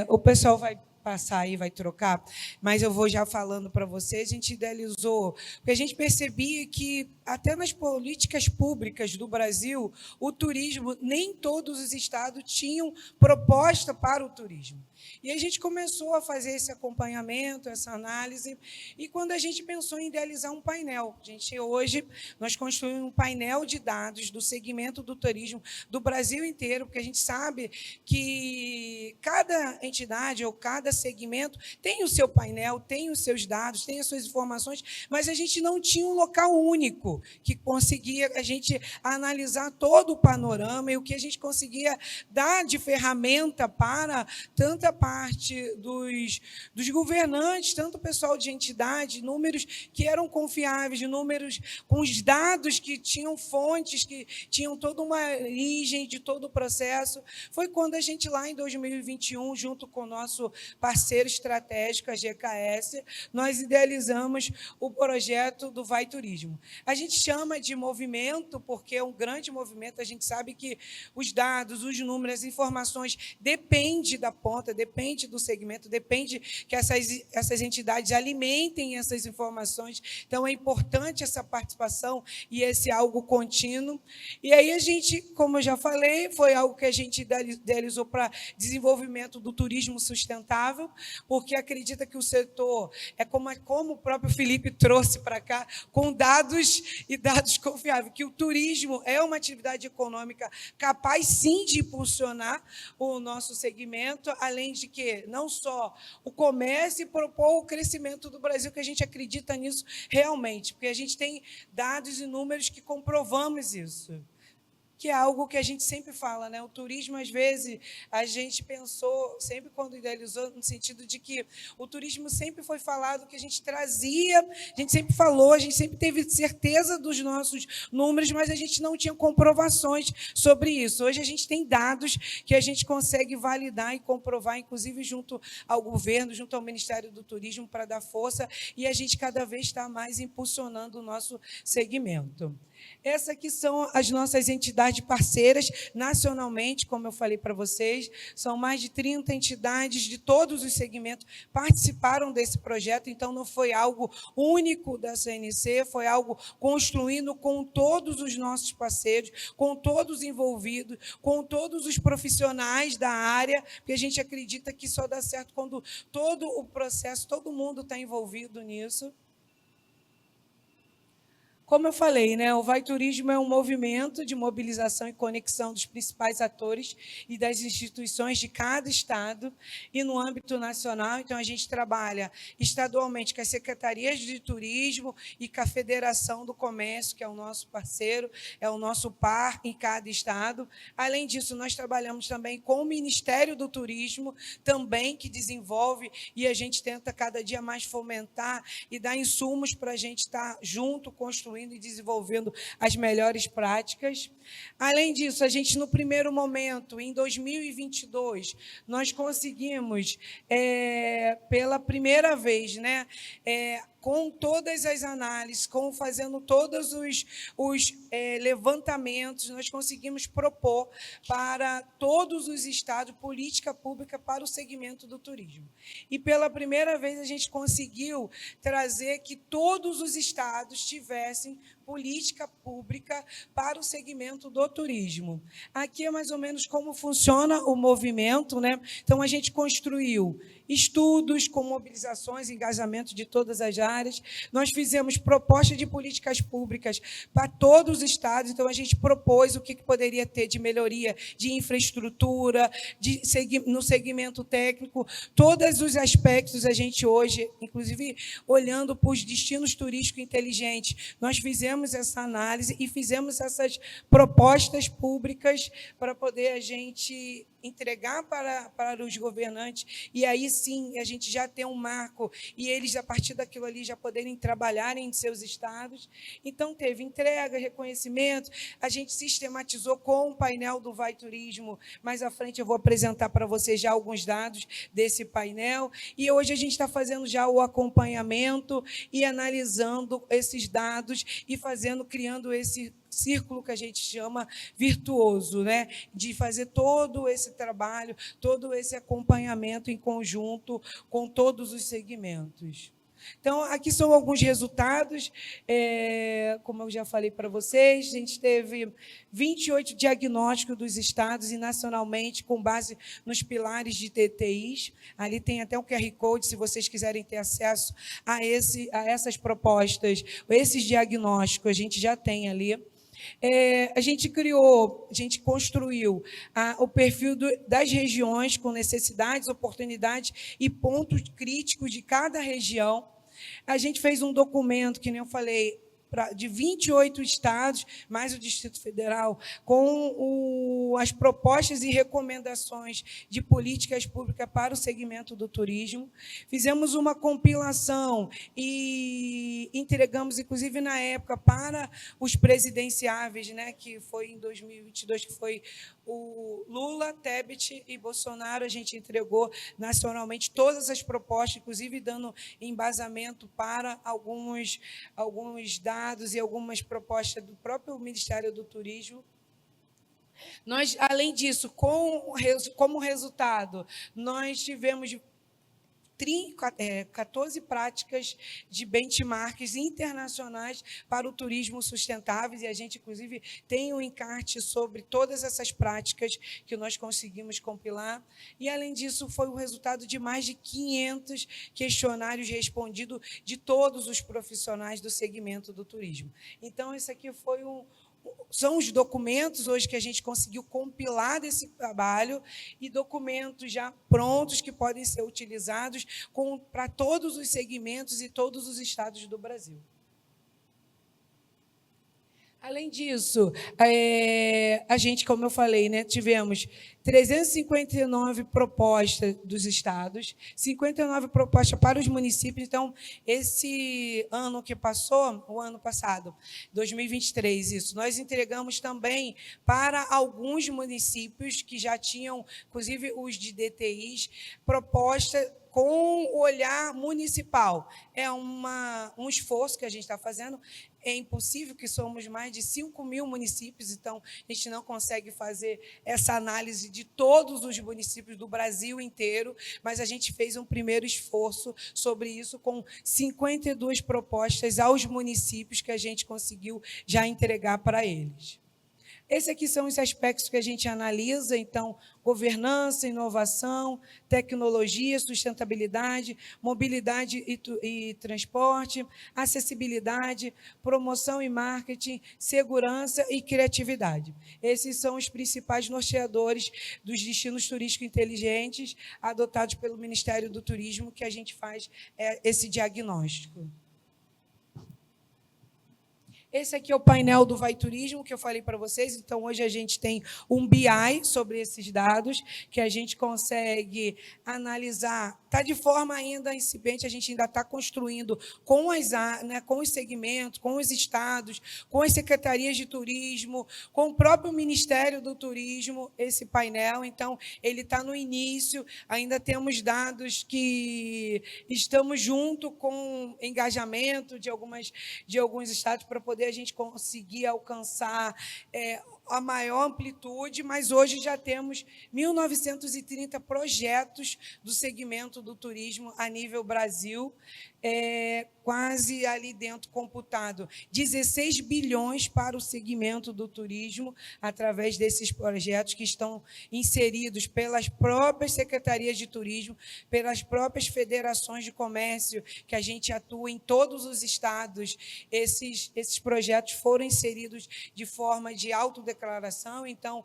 [SPEAKER 6] O pessoal vai passar aí, vai trocar, mas eu vou já falando para vocês. A gente idealizou, porque a gente percebia que até nas políticas públicas do Brasil, o turismo, nem todos os estados tinham proposta para o turismo. E a gente começou a fazer esse acompanhamento, essa análise, e quando a gente pensou em idealizar um painel, hoje nós construímos um painel de dados do segmento do turismo do Brasil inteiro, porque a gente sabe que cada entidade ou cada segmento tem o seu painel, tem os seus dados, tem as suas informações, mas a gente não tinha um local único que conseguia a gente analisar todo o panorama e o que a gente conseguia dar de ferramenta para tanta parte dos governantes, tanto o pessoal de entidade, números que eram confiáveis, números com os dados que tinham fontes, que tinham toda uma origem de todo o processo. Foi quando a gente, lá em 2021, junto com o nosso parceiro estratégico, a GKS, nós idealizamos o projeto do Vai Turismo. A gente chama de movimento porque é um grande movimento, a gente sabe que os dados, os números, as informações depende da ponta, depende do segmento, depende que essas entidades alimentem essas informações. Então, é importante essa participação e esse algo contínuo. E aí a gente, como eu já falei, foi algo que a gente idealizou para desenvolvimento do turismo sustentável, porque acredita que o setor é como o próprio Felipe trouxe para cá, com dados e dados confiáveis, que o turismo é uma atividade econômica capaz, sim, de impulsionar o nosso segmento, além de que não só o comércio e propor o crescimento do Brasil, que a gente acredita nisso realmente, porque a gente tem dados e números que comprovamos isso. Que é algo que a gente sempre fala, né? O turismo, às vezes, a gente pensou, sempre quando idealizou, no sentido de que o turismo sempre foi falado, que a gente trazia, a gente sempre falou, a gente sempre teve certeza dos nossos números, mas a gente não tinha comprovações sobre isso. Hoje a gente tem dados que a gente consegue validar e comprovar, inclusive junto ao governo, junto ao Ministério do Turismo, para dar força, e a gente cada vez está mais impulsionando o nosso segmento. Essas aqui são as nossas entidades parceiras nacionalmente, como eu falei para vocês, são mais de 30 entidades de todos os segmentos participaram desse projeto, então não foi algo único da CNC, foi algo construído com todos os nossos parceiros, com todos envolvidos, com todos os profissionais da área, porque a gente acredita que só dá certo quando todo o processo, todo mundo está envolvido nisso. Como eu falei, né, o Vai Turismo é um movimento de mobilização e conexão dos principais atores e das instituições de cada estado e no âmbito nacional. Então, a gente trabalha estadualmente com as secretarias de turismo e com a Federação do Comércio, que é o nosso parceiro, é o nosso par em cada estado. Além disso, nós trabalhamos também com o Ministério do Turismo, também que desenvolve, e a gente tenta cada dia mais fomentar e dar insumos para a gente estar junto, construindo e desenvolvendo as melhores práticas. Além disso, a gente, no primeiro momento, em 2022, nós conseguimos, pela primeira vez, né, com todas as análises, fazendo todos os levantamentos, nós conseguimos propor para todos os estados política pública para o segmento do turismo. E, pela primeira vez, a gente conseguiu trazer que todos os estados tivessem política pública para o segmento do turismo. Aqui é mais ou menos como funciona o movimento, né? Então, a gente construiu estudos com mobilizações e engajamento de todas as áreas. Nós fizemos proposta de políticas públicas para todos os estados, então a gente propôs o que poderia ter de melhoria de infraestrutura, no segmento técnico, todos os aspectos a gente hoje, inclusive olhando para os destinos turísticos inteligentes, nós fizemos essa análise e fizemos essas propostas públicas para poder a gente entregar para os governantes, e aí sim a gente já tem um marco, e eles, a partir daquilo ali, já poderem trabalhar em seus estados. Então, teve entrega, reconhecimento, a gente sistematizou com o painel do Vai Turismo. Mais à frente eu vou apresentar para vocês já alguns dados desse painel, e hoje a gente está fazendo já o acompanhamento e analisando esses dados e criando esse círculo que a gente chama virtuoso, né? De fazer todo esse trabalho, todo esse acompanhamento em conjunto com todos os segmentos. Então, aqui são alguns resultados, como eu já falei para vocês, a gente teve 28 diagnósticos dos estados e nacionalmente, com base nos pilares de TTIs. Ali tem até um QR Code, se vocês quiserem ter acesso a essas propostas, esses diagnósticos, a gente já tem ali. A gente construiu o perfil das regiões com necessidades, oportunidades e pontos críticos de cada região. A gente fez um documento, que nem eu falei, de 28 estados, mais o Distrito Federal, com as propostas e recomendações de políticas públicas para o segmento do turismo. Fizemos uma compilação e entregamos, inclusive, na época, para os presidenciáveis, né, que foi em 2022, que foi o Lula, Tebet e Bolsonaro. A gente entregou nacionalmente todas as propostas, inclusive dando embasamento para alguns dados e algumas propostas do próprio Ministério do Turismo. Nós, além disso, como resultado, nós tivemos 14 práticas de benchmarks internacionais para o turismo sustentável, e a gente, inclusive, tem um encarte sobre todas essas práticas que nós conseguimos compilar. E, além disso, foi o resultado de mais de 500 questionários respondidos de todos os profissionais do segmento do turismo. Então, esse aqui são os documentos hoje que a gente conseguiu compilar desse trabalho, e documentos já prontos que podem ser utilizados para todos os segmentos e todos os estados do Brasil. Além disso, a gente, como eu falei, né, tivemos 359 propostas dos estados, 59 propostas para os municípios. Então, esse ano que passou, o ano passado, 2023, isso, nós entregamos também para alguns municípios que já tinham, inclusive os de DTIs, proposta com o olhar municipal. É um esforço que a gente está fazendo. É impossível, que somos mais de 5.000 municípios, então a gente não consegue fazer essa análise de todos os municípios do Brasil inteiro, mas a gente fez um primeiro esforço sobre isso, com 52 propostas aos municípios que a gente conseguiu já entregar para eles. Esses aqui são os aspectos que a gente analisa, então, governança, inovação, tecnologia, sustentabilidade, mobilidade e transporte, acessibilidade, promoção e marketing, segurança e criatividade. Esses são os principais norteadores dos destinos turísticos inteligentes adotados pelo Ministério do Turismo, que a gente faz esse diagnóstico. Esse aqui é o painel do Vai Turismo, que eu falei para vocês. Então, hoje a gente tem um BI sobre esses dados, que a gente consegue analisar. Está de forma ainda incipiente, a gente ainda está construindo com os segmentos, com os estados, com as secretarias de turismo, com o próprio Ministério do Turismo, esse painel. Então, ele está no início, ainda temos dados que estamos junto com engajamento de alguns estados para poder a gente conseguir alcançar a maior amplitude, mas hoje já temos 1.930 projetos do segmento do turismo a nível Brasil, quase ali dentro computado 16 bilhões para o segmento do turismo, através desses projetos que estão inseridos pelas próprias secretarias de turismo, pelas próprias federações de comércio, que a gente atua em todos os estados. Esses projetos foram inseridos de forma de autodeclaração, então,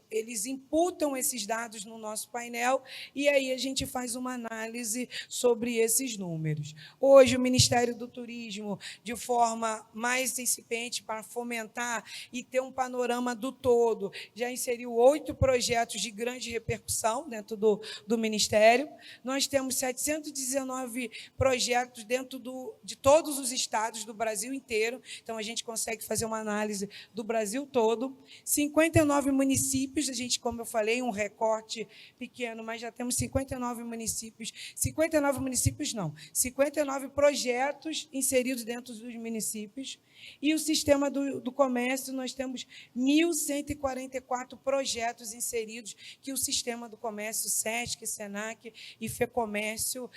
[SPEAKER 6] eles imputam esses dados no nosso painel, e aí a gente faz uma análise sobre esses números. Hoje, o Ministério do Turismo, de forma mais incipiente, para fomentar e ter um panorama do todo, já inseriu 8 projetos de grande repercussão dentro do Ministério. Nós temos 719 projetos dentro de todos os estados do Brasil inteiro, então a gente consegue fazer uma análise do Brasil todo. 59 municípios, a gente, como eu falei, um recorte pequeno, mas já temos 59 municípios. 59 projetos inseridos dentro dos municípios. E o sistema do comércio, nós temos 1.144 projetos inseridos, que o sistema do comércio, SESC, SENAC e FEComércio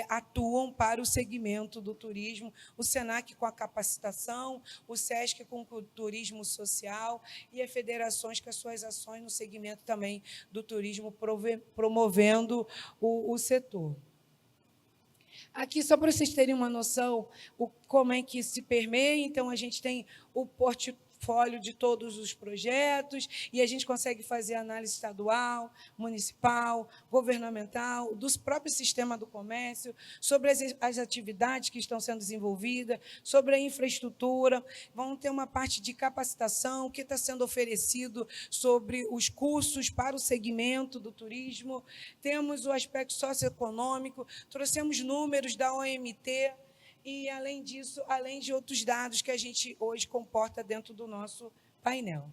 [SPEAKER 6] atuam para o segmento do turismo. O SENAC com a capacitação, o SESC com o turismo social e as federações com as suas ações no segmento também do turismo, promovendo o setor. Aqui, só para vocês terem uma noção, como é que se permeia, então, a gente tem o portfólio de todos os projetos e a gente consegue fazer análise estadual, municipal, governamental, do próprio sistema do comércio, sobre as atividades que estão sendo desenvolvidas, sobre a infraestrutura. Vamos ter uma parte de capacitação, o que está sendo oferecido sobre os cursos para o segmento do turismo. Temos o aspecto socioeconômico, trouxemos números da OMT, e, além disso, além de outros dados que a gente hoje comporta dentro do nosso painel.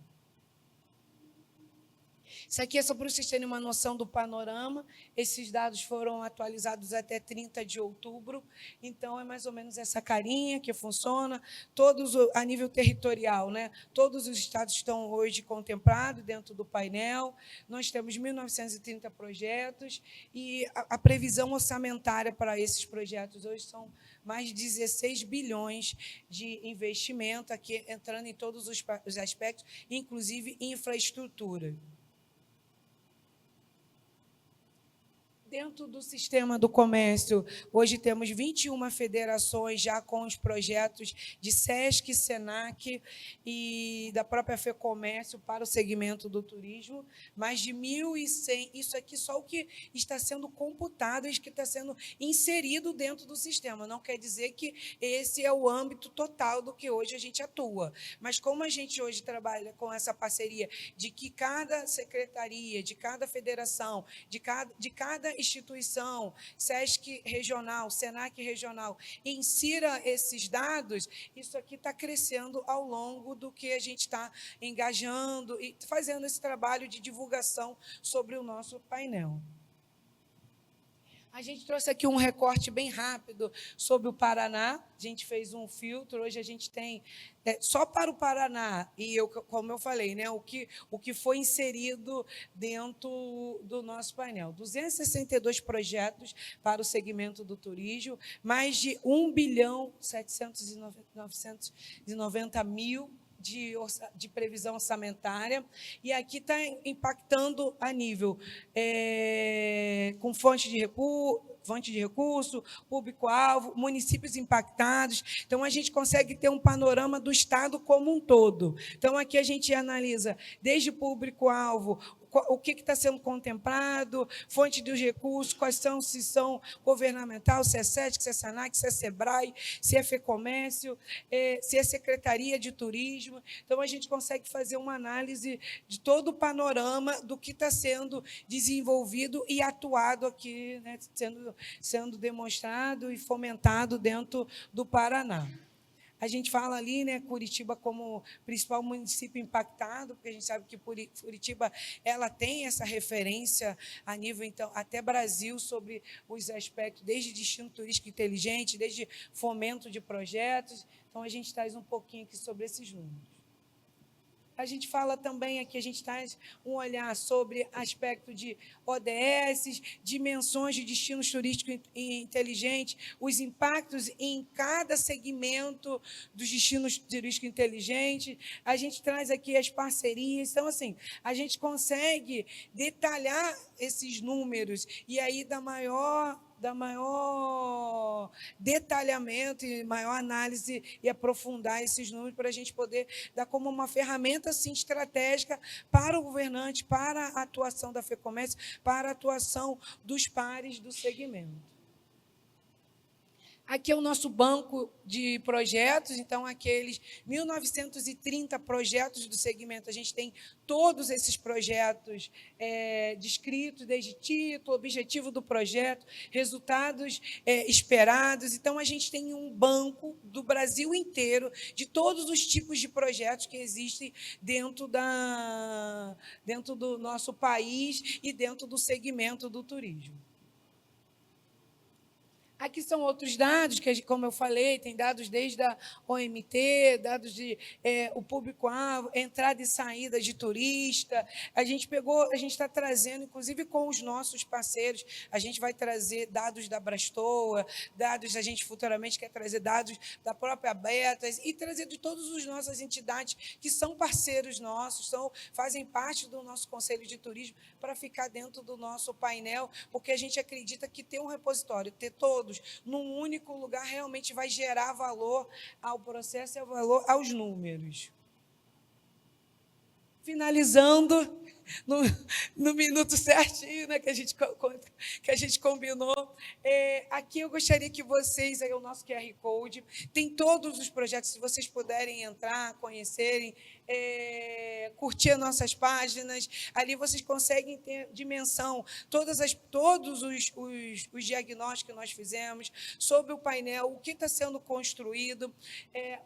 [SPEAKER 6] Isso aqui é só para vocês terem uma noção do panorama. Esses dados foram atualizados até 30 de outubro, então é mais ou menos essa carinha que funciona, todos a nível territorial, né? Todos os estados estão hoje contemplados dentro do painel. Nós temos 1.930 projetos e a previsão orçamentária para esses projetos hoje são mais de 16 bilhões de investimento, aqui entrando em todos os aspectos, inclusive infraestrutura. Dentro do sistema do comércio, hoje temos 21 federações já com os projetos de SESC, SENAC e da própria FEComércio para o segmento do turismo, mais de 1.100, isso aqui só o que está sendo computado e que está sendo inserido dentro do sistema. Não quer dizer que esse é o âmbito total do que hoje a gente atua, mas como a gente hoje trabalha com essa parceria de que cada secretaria, de cada federação, de cada instituição, SESC regional, SENAC regional, insira esses dados, isso aqui está crescendo ao longo do que a gente está engajando e fazendo esse trabalho de divulgação sobre o nosso painel. A gente trouxe aqui um recorte bem rápido sobre o Paraná. A gente fez um filtro. Hoje a gente tem, só para o Paraná, e como eu falei, né, o que foi inserido dentro do nosso painel. 262 projetos para o segmento do turismo, mais de 1.790 mil de previsão orçamentária, e aqui está impactando a nível com fonte de recurso, público-alvo, municípios impactados. Então, a gente consegue ter um panorama do Estado como um todo. Então, aqui a gente analisa desde público-alvo, o que está sendo contemplado, fonte dos recursos, quais são, se são governamental, se é SESC, se é SENAC, se é SEBRAE, se é FEComércio, se é Secretaria de Turismo. Então, a gente consegue fazer uma análise de todo o panorama do que está sendo desenvolvido e atuado aqui, né, sendo demonstrado e fomentado dentro do Paraná. A gente fala ali, né, Curitiba como principal município impactado, porque a gente sabe que Curitiba ela tem essa referência a nível, então, até Brasil, sobre os aspectos, desde destino turístico inteligente, desde fomento de projetos. Então, a gente traz um pouquinho aqui sobre esses números. A gente fala também aqui, a gente traz um olhar sobre aspecto de ODS, dimensões de destinos turísticos inteligentes, os impactos em cada segmento dos destinos turísticos inteligentes. A gente traz aqui as parcerias. Então, assim, a gente consegue detalhar esses números e aí dar maior detalhamento e maior análise e aprofundar esses números para a gente poder dar como uma ferramenta assim, estratégica para o governante, para a atuação da FEComércio, para a atuação dos pares do segmento. Aqui é o nosso banco de projetos, então, aqueles 1.930 projetos do segmento, a gente tem todos esses projetos descritos, desde título, objetivo do projeto, resultados esperados. Então, a gente tem um banco do Brasil inteiro, de todos os tipos de projetos que existem dentro do nosso país e dentro do segmento do turismo. Aqui são outros dados, que, como eu falei, tem dados desde a OMT, dados de o público-alvo, entrada e saída de turista. A gente está trazendo, inclusive com os nossos parceiros, a gente vai trazer dados da Brastoa, dados, a gente futuramente quer trazer dados da própria Betas e trazer de todas as nossas entidades que são parceiros nossos, fazem parte do nosso Conselho de Turismo, para ficar dentro do nosso painel, porque a gente acredita que ter um repositório, ter todos num único lugar, realmente vai gerar valor ao processo e valor aos números. finalizando no minuto certinho, né, que a gente combinou. Aqui eu gostaria que vocês, aí o nosso QR Code, tem todos os projetos, se vocês puderem entrar, conhecerem, curtir as nossas páginas, ali vocês conseguem ter dimensão, todos os diagnósticos que nós fizemos, sobre o painel, o que está sendo construído.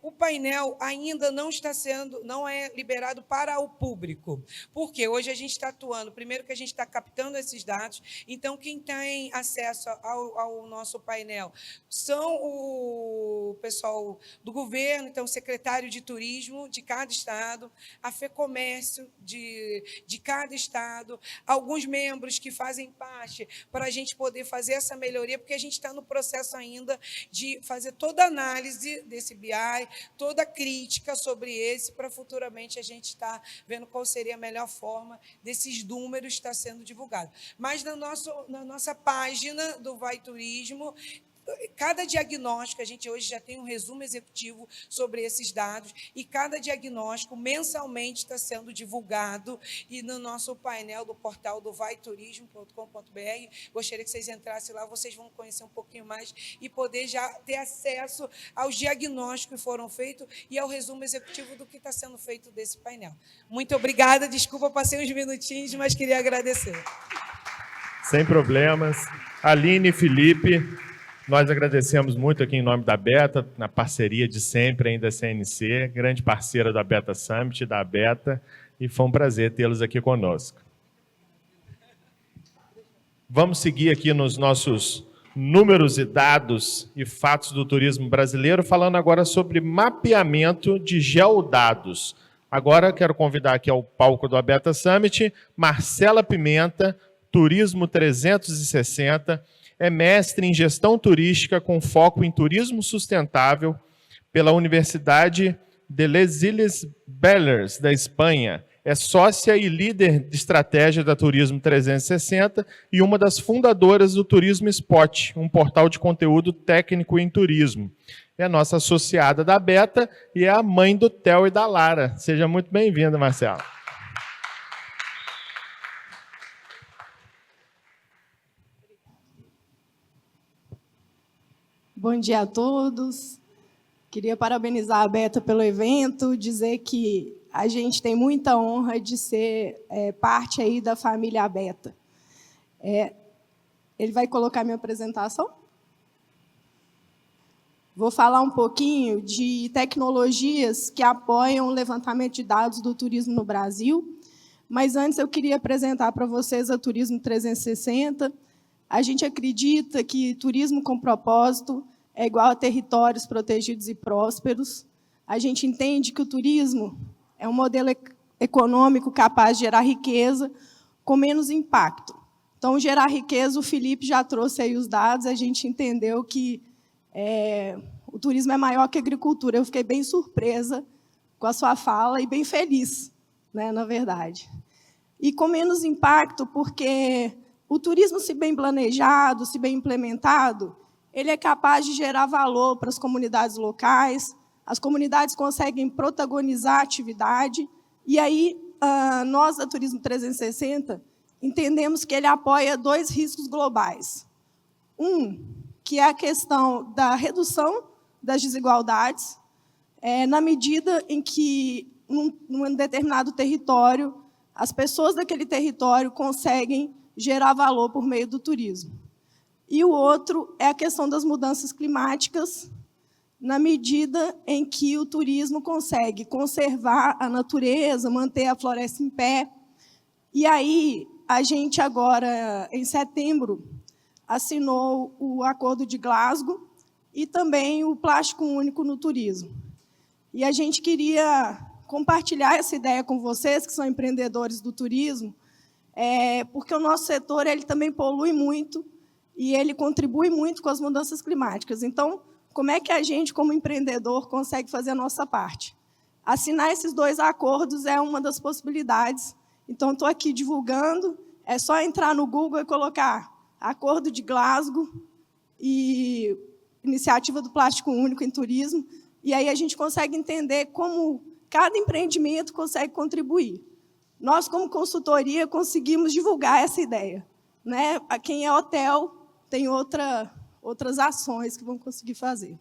[SPEAKER 6] O painel ainda não é liberado para o público, porque hoje a gente está atuando, primeiro que a gente está captando esses dados, então quem tem acesso ao nosso painel são o pessoal do governo, então o secretário de turismo de cada estado, a FEComércio de cada estado, alguns membros que fazem parte para a gente poder fazer essa melhoria, porque a gente está no processo ainda de fazer toda a análise desse BI, toda a crítica sobre esse, para futuramente a gente estar vendo qual seria a melhor forma desses números estar sendo divulgados. Mas na nossa página do Vai Turismo, cada diagnóstico, a gente hoje já tem um resumo executivo sobre esses dados, e cada diagnóstico mensalmente está sendo divulgado, e no nosso painel do portal do vaiturismo.com.br, gostaria que vocês entrassem lá, vocês vão conhecer um pouquinho mais e poder já ter acesso aos diagnósticos que foram feitos e ao resumo executivo do que está sendo feito desse painel. Muito obrigada, desculpa, passei uns minutinhos, mas queria agradecer.
[SPEAKER 1] Sem problemas. Aline e Felipe, nós agradecemos muito aqui em nome da Beta, na parceria de sempre ainda da CNC, grande parceira da Beta Summit, da Beta, e foi um prazer tê-los aqui conosco. Vamos seguir aqui nos nossos números e dados e fatos do turismo brasileiro, falando agora sobre mapeamento de geodados. Agora quero convidar aqui ao palco do Beta Summit, Marcela Pimenta, Turismo 360, é mestre em gestão turística com foco em turismo sustentável pela Universidade de Les Illes Balears, da Espanha. É sócia e líder de estratégia da Turismo 360 e uma das fundadoras do Turismo Spot, um portal de conteúdo técnico em turismo. É a nossa associada da Beta e é a mãe do Theo e da Lara. Seja muito bem-vinda, Marcela.
[SPEAKER 8] Bom dia a todos. Queria parabenizar a Beta pelo evento, dizer que a gente tem muita honra de ser parte aí da família Beta. Ele vai colocar minha apresentação? Vou falar um pouquinho de tecnologias que apoiam o levantamento de dados do turismo no Brasil, mas antes eu queria apresentar para vocês a Turismo 360. A gente acredita que turismo com propósito é igual a territórios protegidos e prósperos. A gente entende que o turismo é um modelo econômico capaz de gerar riqueza com menos impacto. Então, gerar riqueza, o Felipe já trouxe aí os dados, a gente entendeu que o turismo é maior que a agricultura. Eu fiquei bem surpresa com a sua fala e bem feliz, né, na verdade. E com menos impacto, porque o turismo, se bem planejado, se bem implementado, ele é capaz de gerar valor para as comunidades locais, as comunidades conseguem protagonizar a atividade, e aí nós, da Turismo 360, entendemos que ele apoia 2 riscos globais. Um, que é a questão da redução das desigualdades, na medida em que, num determinado território, as pessoas daquele território conseguem gerar valor por meio do turismo. E o outro é a questão das mudanças climáticas, na medida em que o turismo consegue conservar a natureza, manter a floresta em pé. E aí, a gente agora, em setembro, assinou o Acordo de Glasgow e também o Plástico Único no Turismo. E a gente queria compartilhar essa ideia com vocês, que são empreendedores do turismo, porque o nosso setor ele também polui muito e ele contribui muito com as mudanças climáticas. Então, como é que a gente, como empreendedor, consegue fazer a nossa parte? Assinar esses 2 acordos é uma das possibilidades. Então, estou aqui divulgando, é só entrar no Google e colocar Acordo de Glasgow e Iniciativa do Plástico Único em Turismo, e aí a gente consegue entender como cada empreendimento consegue contribuir. Nós, como consultoria, conseguimos divulgar essa ideia, né? Quem é hotel tem outras ações que vão conseguir fazer.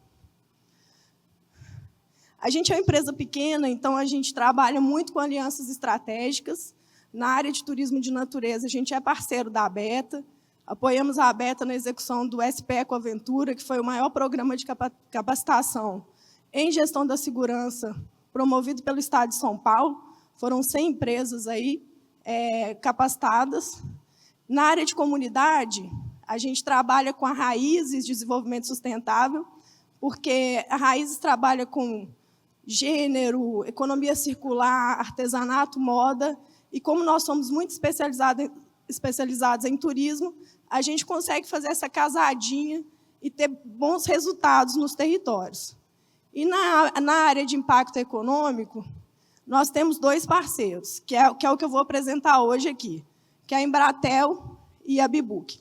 [SPEAKER 8] A gente é uma empresa pequena, então a gente trabalha muito com alianças estratégicas. Na área de turismo de natureza, a gente é parceiro da ABETA, apoiamos a ABETA na execução do SP Ecoaventura, que foi o maior programa de capacitação em gestão da segurança promovido pelo Estado de São Paulo. Foram 100 empresas aí, capacitadas. Na área de comunidade, a gente trabalha com a Raízes de Desenvolvimento Sustentável, porque a Raízes trabalha com gênero, economia circular, artesanato, moda, e como nós somos muito especializados em turismo, a gente consegue fazer essa casadinha e ter bons resultados nos territórios. E na área de impacto econômico, nós temos 2 parceiros, que é o que eu vou apresentar hoje aqui, que é a Embratel e a Bibuc.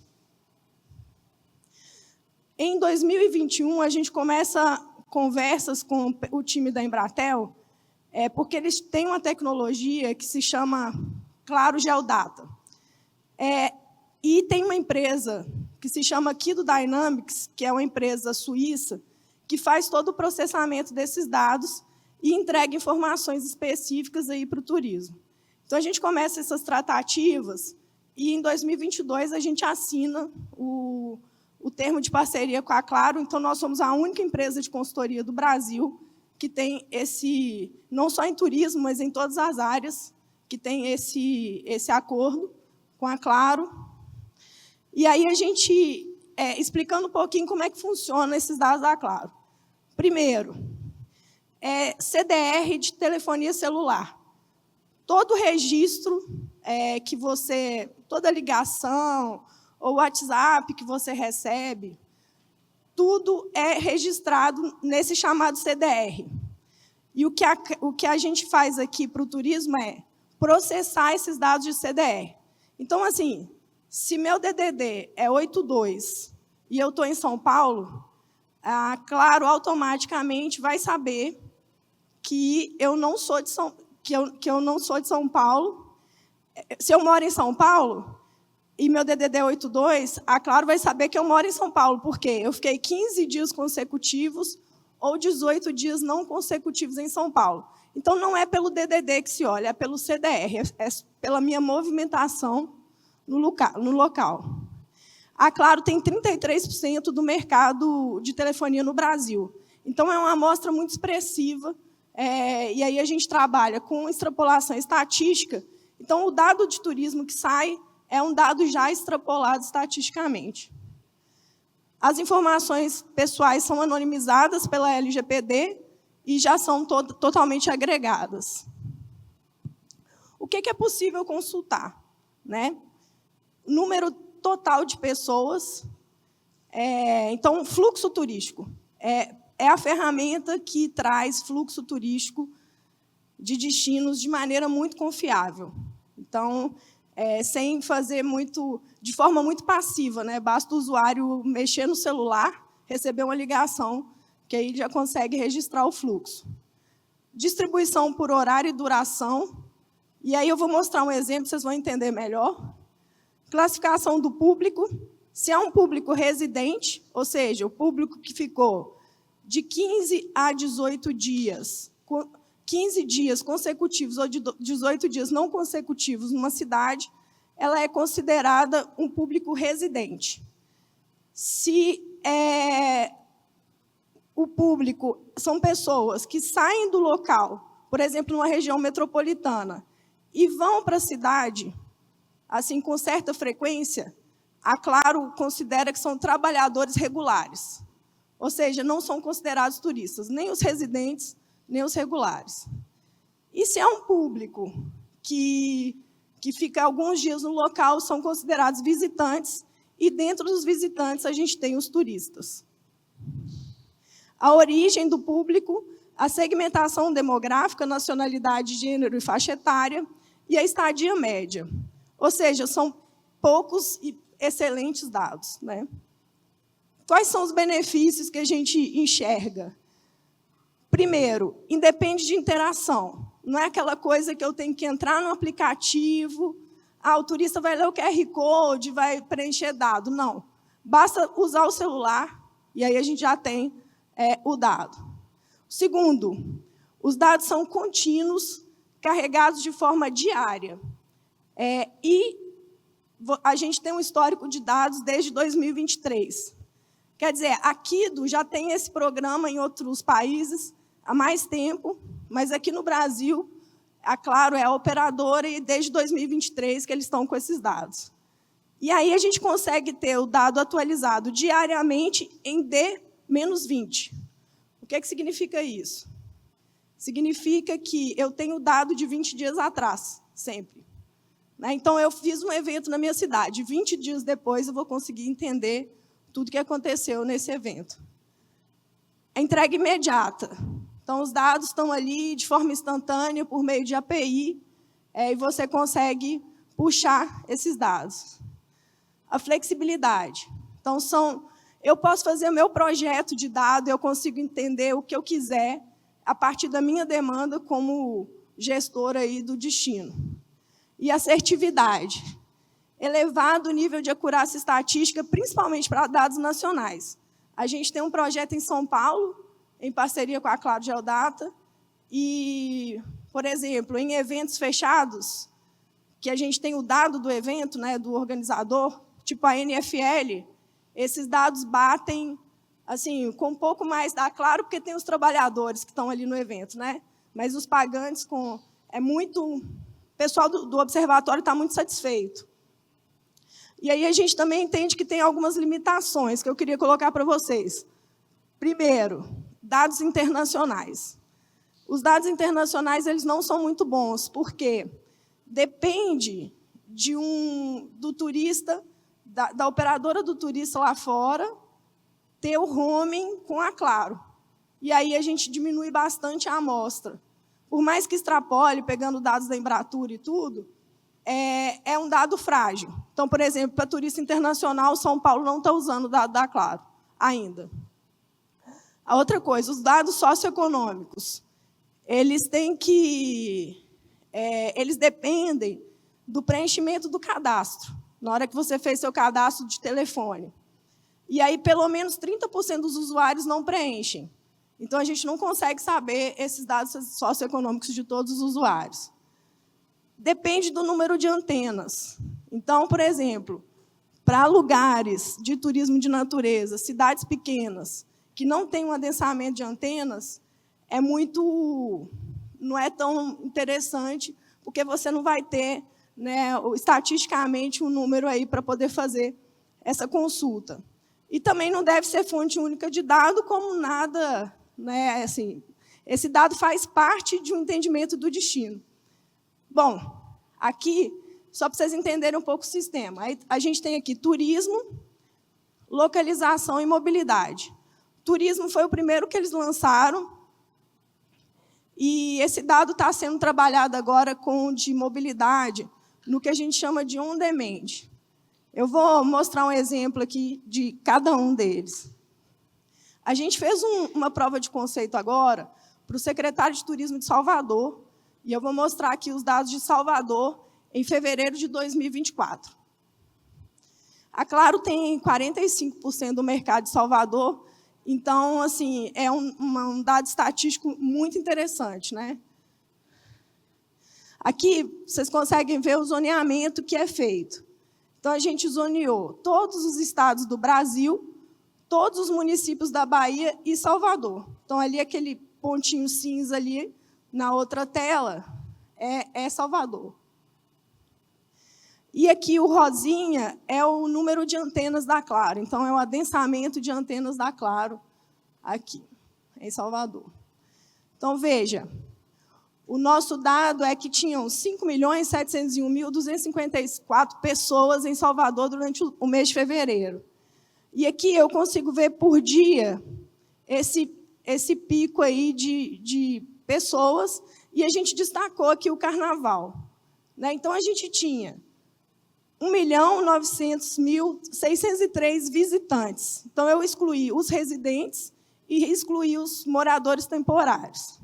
[SPEAKER 8] Em 2021, a gente começa conversas com o time da Embratel, porque eles têm uma tecnologia que se chama Claro Geodata. E tem uma empresa que se chama Kido Dynamics, que é uma empresa suíça, que faz todo o processamento desses dados e entrega informações específicas para o turismo. Então, a gente começa essas tratativas e, em 2022, a gente assina o termo de parceria com a Claro. Então, nós somos a única empresa de consultoria do Brasil que tem não só em turismo, mas em todas as áreas, que tem esse acordo com a Claro. E aí, a gente, explicando um pouquinho como é que funciona esses dados da Claro. Primeiro, CDR de telefonia celular. Todo registro toda ligação ou WhatsApp que você recebe, tudo é registrado nesse chamado CDR. E o que a gente faz aqui para o turismo é processar esses dados de CDR. Então, assim, se meu DDD é 82 e eu estou em São Paulo, a Claro automaticamente vai saber que eu não sou de São Paulo. Se eu moro em São Paulo e meu DDD é 82, a Claro vai saber que eu moro em São Paulo, porque eu fiquei 15 dias consecutivos ou 18 dias não consecutivos em São Paulo. Então, não é pelo DDD que se olha, é pelo CDR, é pela minha movimentação no local. A Claro tem 33% do mercado de telefonia no Brasil. Então, é uma amostra muito expressiva, e aí a gente trabalha com extrapolação estatística. Então, o dado de turismo que sai é um dado já extrapolado estatisticamente. As informações pessoais são anonimizadas pela LGPD e já são totalmente agregadas. O que é possível consultar, né? Número total de pessoas. Então, fluxo turístico é a ferramenta que traz fluxo turístico de destinos de maneira muito confiável. Então, sem fazer de forma muito passiva, né? Basta o usuário mexer no celular, receber uma ligação, que aí já consegue registrar o fluxo. Distribuição por horário e duração. E aí eu vou mostrar um exemplo, vocês vão entender melhor. Classificação do público. Se é um público residente, ou seja, o público que ficou de 15 a 18 dias, 15 dias consecutivos ou de 18 dias não consecutivos numa cidade, ela é considerada um público residente. Se o público são pessoas que saem do local, por exemplo, numa região metropolitana, e vão para a cidade, assim, com certa frequência, a Claro considera que são trabalhadores regulares. Ou seja, não são considerados turistas, nem os residentes, nem os regulares. E se é um público que fica alguns dias no local, são considerados visitantes, e dentro dos visitantes a gente tem os turistas. A origem do público, a segmentação demográfica, nacionalidade, gênero e faixa etária, e a estadia média. Ou seja, são poucos e excelentes dados, né? Quais são os benefícios que a gente enxerga? Primeiro, independe de interação. Não é aquela coisa que eu tenho que entrar no aplicativo, o turista vai ler o QR Code, vai preencher dado. Não. Basta usar o celular e aí a gente já tem o dado. Segundo, os dados são contínuos, carregados de forma diária. E a gente tem um histórico de dados desde 2023. Quer dizer, a Kido já tem esse programa em outros países há mais tempo, mas aqui no Brasil, a Claro é a operadora e desde 2023 que eles estão com esses dados. E aí a gente consegue ter o dado atualizado diariamente em D-20. O que significa isso? Significa que eu tenho dado de 20 dias atrás, sempre. Então, eu fiz um evento na minha cidade. 20 dias depois, eu vou conseguir entender tudo o que aconteceu nesse evento. A entrega imediata. Então, os dados estão ali de forma instantânea, por meio de API, e você consegue puxar esses dados. A flexibilidade. Então, eu posso fazer o meu projeto de dado, eu consigo entender o que eu quiser a partir da minha demanda como gestora aí do destino. E assertividade. Elevado nível de acurácia estatística, principalmente para dados nacionais. A gente tem um projeto em São Paulo, em parceria com a Claro Geodata, e, por exemplo, em eventos fechados, que a gente tem o dado do evento, do organizador, tipo a NFL, esses dados batem assim, com um pouco mais da Claro, porque tem os trabalhadores que estão ali no evento, mas os pagantes, o pessoal do observatório está muito satisfeito. E aí a gente também entende que tem algumas limitações que eu queria colocar para vocês. Primeiro, dados internacionais. Os dados internacionais eles não são muito bons, porque depende do turista, da operadora do turista lá fora, ter o roaming com a Claro. E aí a gente diminui bastante a amostra. Por mais que extrapole, pegando dados da Embratur e tudo, é um dado frágil. Então, por exemplo, para turista internacional, São Paulo não está usando o dado da Claro ainda. A outra coisa, os dados socioeconômicos, eles dependem do preenchimento do cadastro, na hora que você fez seu cadastro de telefone. E aí, pelo menos 30% dos usuários não preenchem. Então, a gente não consegue saber esses dados socioeconômicos de todos os usuários. Depende do número de antenas. Então, por exemplo, para lugares de turismo de natureza, cidades pequenas, que não têm um adensamento de antenas, não é tão interessante, porque você não vai ter, estatisticamente, um número aí para poder fazer essa consulta. E também não deve ser fonte única de dado, como nada, assim, esse dado faz parte de um entendimento do destino. Bom, aqui, só para vocês entenderem um pouco o sistema, a gente tem aqui turismo, localização e mobilidade. Turismo foi o primeiro que eles lançaram, e esse dado está sendo trabalhado agora com de mobilidade, no que a gente chama de on-demand. Eu vou mostrar um exemplo aqui de cada um deles. A gente fez uma prova de conceito agora para o secretário de Turismo de Salvador, e eu vou mostrar aqui os dados de Salvador em fevereiro de 2024. A Claro tem 45% do mercado de Salvador, então, assim, é um dado estatístico muito interessante, Aqui, vocês conseguem ver o zoneamento que é feito. Então, a gente zoneou todos os estados do Brasil, todos os municípios da Bahia e Salvador. Então, ali, aquele pontinho cinza ali, na outra tela, é Salvador. E aqui, o rosinha é o número de antenas da Claro. Então, é o adensamento de antenas da Claro aqui, em Salvador. Então, veja, o nosso dado é que tinham 5.701.254 pessoas em Salvador durante o mês de fevereiro. E aqui eu consigo ver por dia esse pico aí de pessoas, e a gente destacou aqui o carnaval. Então, a gente tinha 1.900.603 visitantes. Então, eu excluí os residentes e excluí os moradores temporários.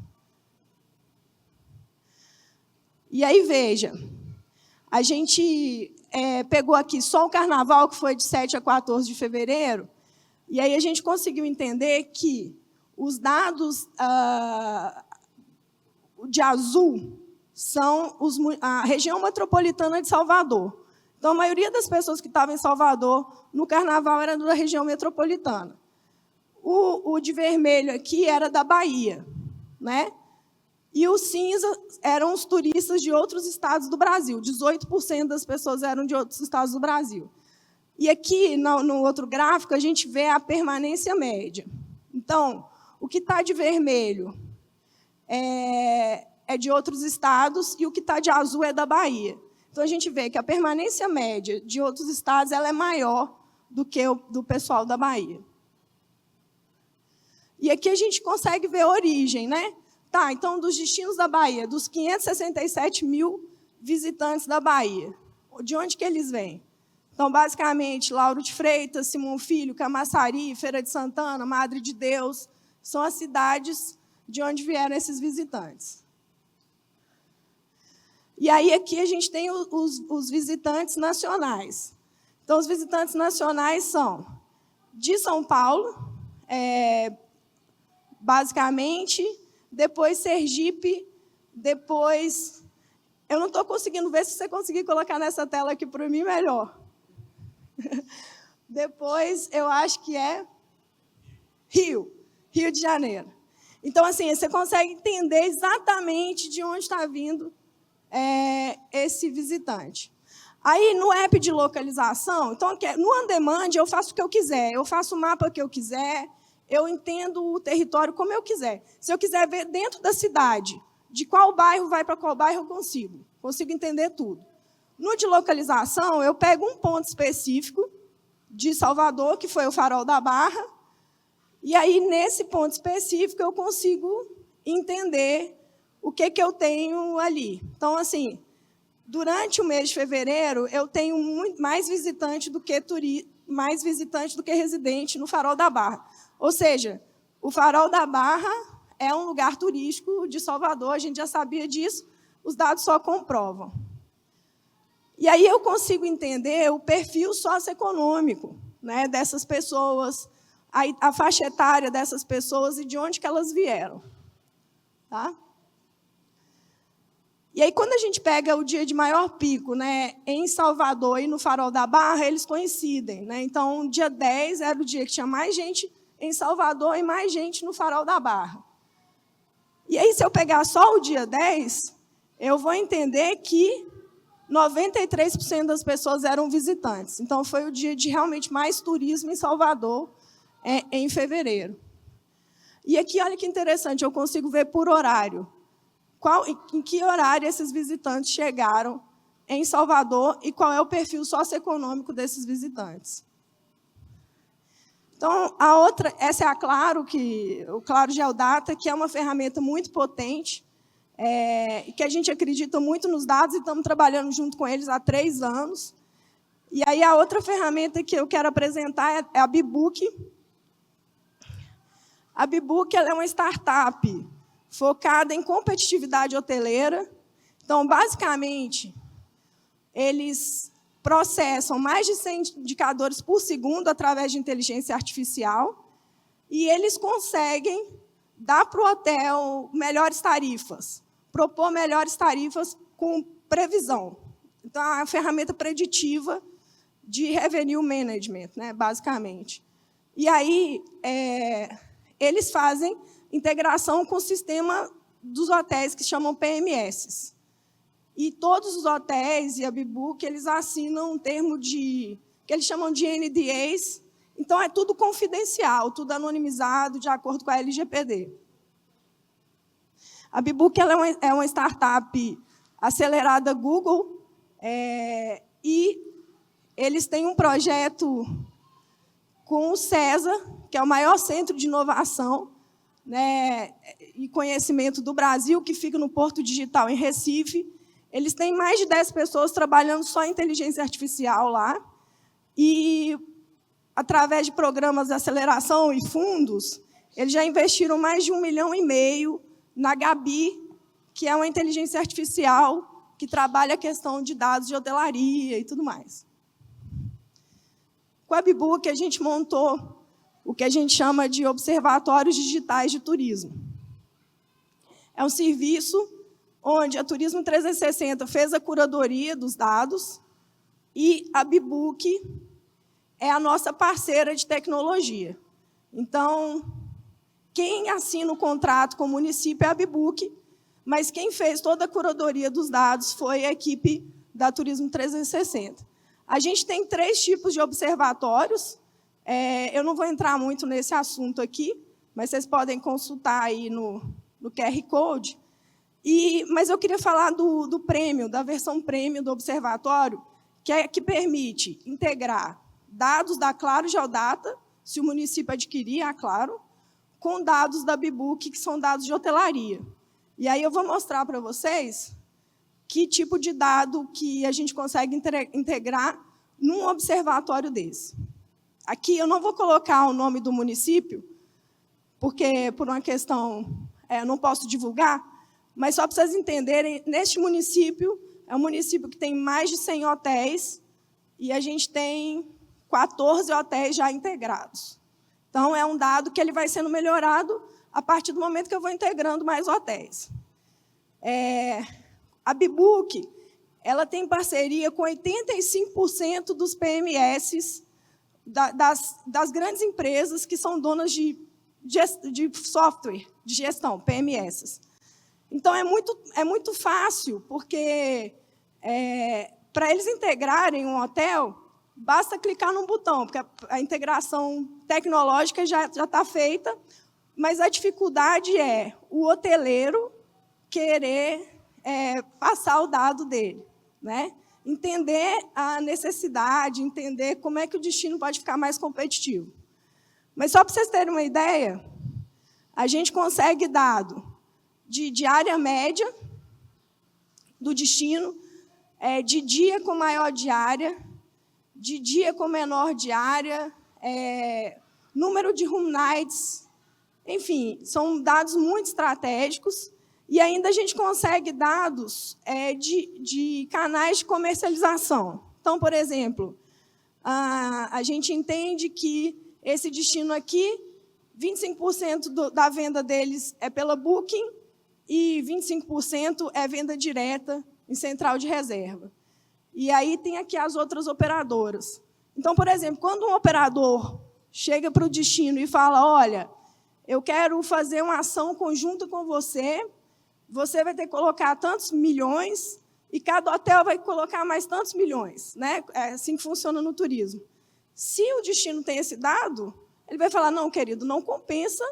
[SPEAKER 8] E aí, veja, a gente pegou aqui só o carnaval, que foi de 7 a 14 de fevereiro, e aí a gente conseguiu entender que os dados de azul são a região metropolitana de Salvador. Então, a maioria das pessoas que estavam em Salvador no carnaval era da região metropolitana. O de vermelho aqui era da Bahia, né? E o cinza eram os turistas de outros estados do Brasil. 18% das pessoas eram de outros estados do Brasil. E aqui, no outro gráfico, a gente vê a permanência média. Então, o que está de vermelho é de outros estados e o que está de azul é da Bahia. Então, a gente vê que a permanência média de outros estados ela é maior do que do pessoal da Bahia. E aqui a gente consegue ver a origem, né? Tá, então, dos destinos da Bahia, dos 567 mil visitantes da Bahia, de onde que eles vêm? Então, basicamente, Lauro de Freitas, Simão Filho, Camaçari, Feira de Santana, Madre de Deus, são as cidades de onde vieram esses visitantes. E aí, aqui, a gente tem os visitantes nacionais. Então, os visitantes nacionais são de São Paulo, basicamente, depois Sergipe, depois... Eu não estou conseguindo ver, se você conseguir colocar nessa tela aqui para mim, melhor. Depois, eu acho que é Rio de Janeiro. Então, assim, você consegue entender exatamente de onde está vindo esse visitante. Aí, no app de localização, então, no On Demand, eu faço o que eu quiser. Eu faço o mapa que eu quiser, eu entendo o território como eu quiser. Se eu quiser ver dentro da cidade, de qual bairro vai para qual bairro, eu consigo entender tudo. No de localização, eu pego um ponto específico de Salvador, que foi o Farol da Barra, e aí, nesse ponto específico, eu consigo entender o que eu tenho ali. Então, assim, durante o mês de fevereiro, eu tenho mais visitante do que residente no Farol da Barra. Ou seja, o Farol da Barra é um lugar turístico de Salvador, a gente já sabia disso, os dados só comprovam. E aí eu consigo entender o perfil socioeconômico, né, dessas pessoas, a faixa etária dessas pessoas e de onde que elas vieram. Tá? E aí, quando a gente pega o dia de maior pico, né, em Salvador e no Farol da Barra, eles coincidem. Né? Então, o dia 10 era o dia que tinha mais gente em Salvador e mais gente no Farol da Barra. E aí, se eu pegar só o dia 10, eu vou entender que 93% das pessoas eram visitantes. Então, foi o dia de realmente mais turismo em Salvador, em fevereiro. E aqui, olha que interessante, eu consigo ver por horário. Em que horário esses visitantes chegaram em Salvador e qual é o perfil socioeconômico desses visitantes. Então, essa é a Claro, o Claro Geodata, que é uma ferramenta muito potente, que a gente acredita muito nos dados e estamos trabalhando junto com eles há 3 anos. E aí, a outra ferramenta que eu quero apresentar é a Bibook. A Bibook ela é uma startup focada em competitividade hoteleira. Então, basicamente, eles processam mais de 100 indicadores por segundo através de inteligência artificial e eles conseguem dar para o hotel melhores tarifas, propor melhores tarifas com previsão. Então, é uma ferramenta preditiva de revenue management, né, basicamente. E aí, eles fazem integração com o sistema dos hotéis, que chamam PMS. E todos os hotéis e a Bibook, eles assinam um termo que eles chamam de NDAs. Então, é tudo confidencial, tudo anonimizado, de acordo com a LGPD. A Bibook ela é uma startup acelerada Google, e eles têm um projeto com o CESA, que é o maior centro de inovação, né, e conhecimento do Brasil, que fica no Porto Digital, em Recife. Eles têm mais de 10 pessoas trabalhando só em inteligência artificial lá. E, através de programas de aceleração e fundos, eles já investiram mais de 1,5 milhão na Gabi, que é uma inteligência artificial que trabalha a questão de dados de hotelaria e tudo mais. Com a Bibook, a gente montou o que a gente chama de observatórios digitais de turismo. É um serviço onde a Turismo 360 fez a curadoria dos dados e a Bibook é a nossa parceira de tecnologia. Então, quem assina o contrato com o município é a Bibook, mas quem fez toda a curadoria dos dados foi a equipe da Turismo 360. A gente tem 3 tipos de observatórios. Eu não vou entrar muito nesse assunto aqui, mas vocês podem consultar aí no QR Code. Mas eu queria falar do prêmio, da versão prêmio do observatório, que permite integrar dados da Claro Geodata, se o município adquirir a Claro, com dados da Bibook, que são dados de hotelaria. E aí eu vou mostrar para vocês que tipo de dado que a gente consegue integrar num observatório desse. Aqui eu não vou colocar o nome do município, porque, por uma questão, eu não posso divulgar, mas só para vocês entenderem, neste município, é um município que tem mais de 100 hotéis, e a gente tem 14 hotéis já integrados. Então, é um dado que ele vai sendo melhorado a partir do momento que eu vou integrando mais hotéis. A Bibook, ela tem parceria com 85% dos PMS das grandes empresas que são donas de software de gestão, PMS. Então, é muito fácil, porque para eles integrarem um hotel, basta clicar num botão, porque a integração tecnológica já está feita, mas a dificuldade é o hoteleiro querer passar o dado dele, né? Entender a necessidade, entender como é que o destino pode ficar mais competitivo. Mas só para vocês terem uma ideia, a gente consegue dado de diária média do destino, de dia com maior diária, de dia com menor diária, número de room nights, enfim, são dados muito estratégicos. E ainda a gente consegue dados de canais de comercialização. Então, por exemplo, a gente entende que esse destino aqui, 25% da venda deles é pela Booking e 25% é venda direta em central de reserva. E aí tem aqui as outras operadoras. Então, por exemplo, quando um operador chega para o destino e fala, olha, eu quero fazer uma ação conjunta com você, você vai ter que colocar tantos milhões e cada hotel vai colocar mais tantos milhões, né? É assim que funciona no turismo. Se o destino tem esse dado, ele vai falar, não, querido, não compensa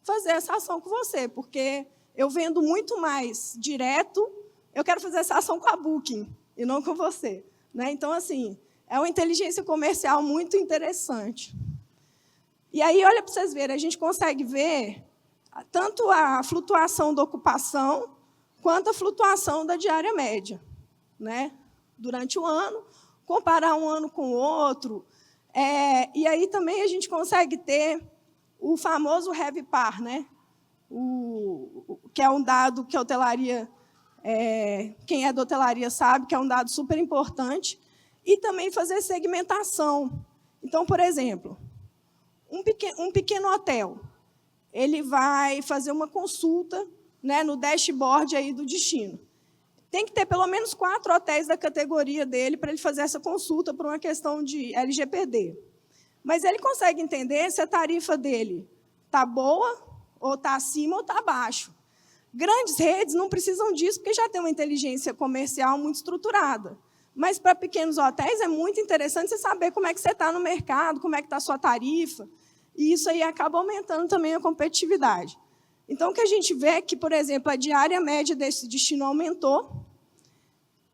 [SPEAKER 8] fazer essa ação com você, porque eu vendo muito mais direto, eu quero fazer essa ação com a Booking e não com você, né? Então, assim, é uma inteligência comercial muito interessante. E aí, olha para vocês verem, a gente consegue ver tanto a flutuação da ocupação quanto a flutuação da diária média, né? Durante o ano, comparar um ano com o outro. E aí também a gente consegue ter o famoso RevPAR, né? Que é um dado que a hotelaria, quem é da hotelaria sabe que é um dado super importante, e também fazer segmentação. Então, por exemplo, um pequeno hotel, ele vai fazer uma consulta, né, no dashboard aí do destino. Tem que ter pelo menos 4 hotéis da categoria dele para ele fazer essa consulta por uma questão de LGPD. Mas ele consegue entender se a tarifa dele está boa, ou está acima, ou está abaixo. Grandes redes não precisam disso, porque já tem uma inteligência comercial muito estruturada. Mas, para pequenos hotéis, é muito interessante você saber como é que você está no mercado, como é que está a sua tarifa, e isso aí acaba aumentando também a competitividade. Então, o que a gente vê é que, por exemplo, a diária média desse destino aumentou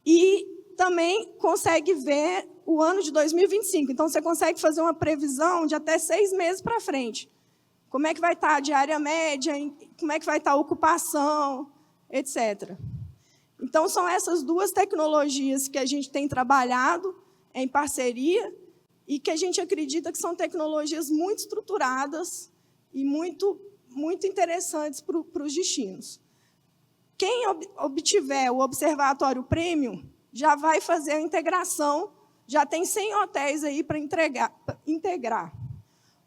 [SPEAKER 8] e também consegue ver o ano de 2025. Então, você consegue fazer uma previsão de até 6 meses para frente. Como é que vai estar a diária média, como é que vai estar a ocupação, etc. Então, são essas 2 tecnologias que a gente tem trabalhado em parceria e que a gente acredita que são tecnologias muito estruturadas e muito interessantes para os destinos. Quem obtiver o Observatório Premium já vai fazer a integração, já tem 100 hotéis aí para integrar.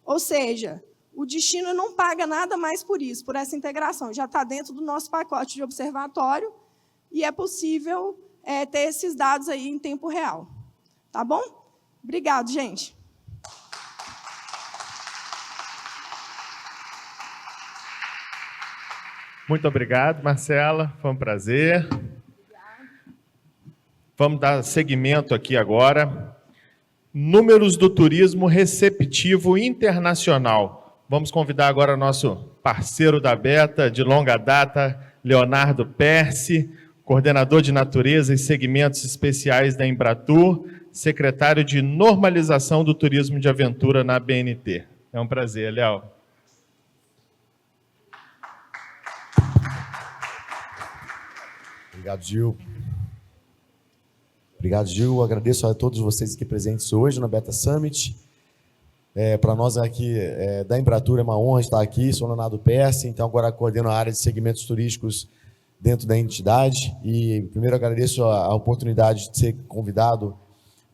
[SPEAKER 8] Ou seja, o destino não paga nada mais por isso, por essa integração. Já está dentro do nosso pacote de observatório e é possível ter esses dados aí em tempo real. Tá bom? Obrigado, gente.
[SPEAKER 1] Muito obrigado, Marcela. Foi um prazer. Vamos dar seguimento aqui agora. Números do turismo receptivo internacional. Vamos convidar agora nosso parceiro da Beta, de longa data, Leonardo Persi, coordenador de natureza e segmentos especiais da Embratur, secretário de normalização do turismo de aventura na BNT. É um prazer, Léo.
[SPEAKER 4] Obrigado, Gil. Obrigado, Gil. Agradeço a todos vocês aqui presentes hoje na Beta Summit. Para nós aqui da Embratur é uma honra estar aqui. Sou Leonardo Persi, então agora coordeno a área de segmentos turísticos dentro da entidade. E primeiro agradeço a oportunidade de ser convidado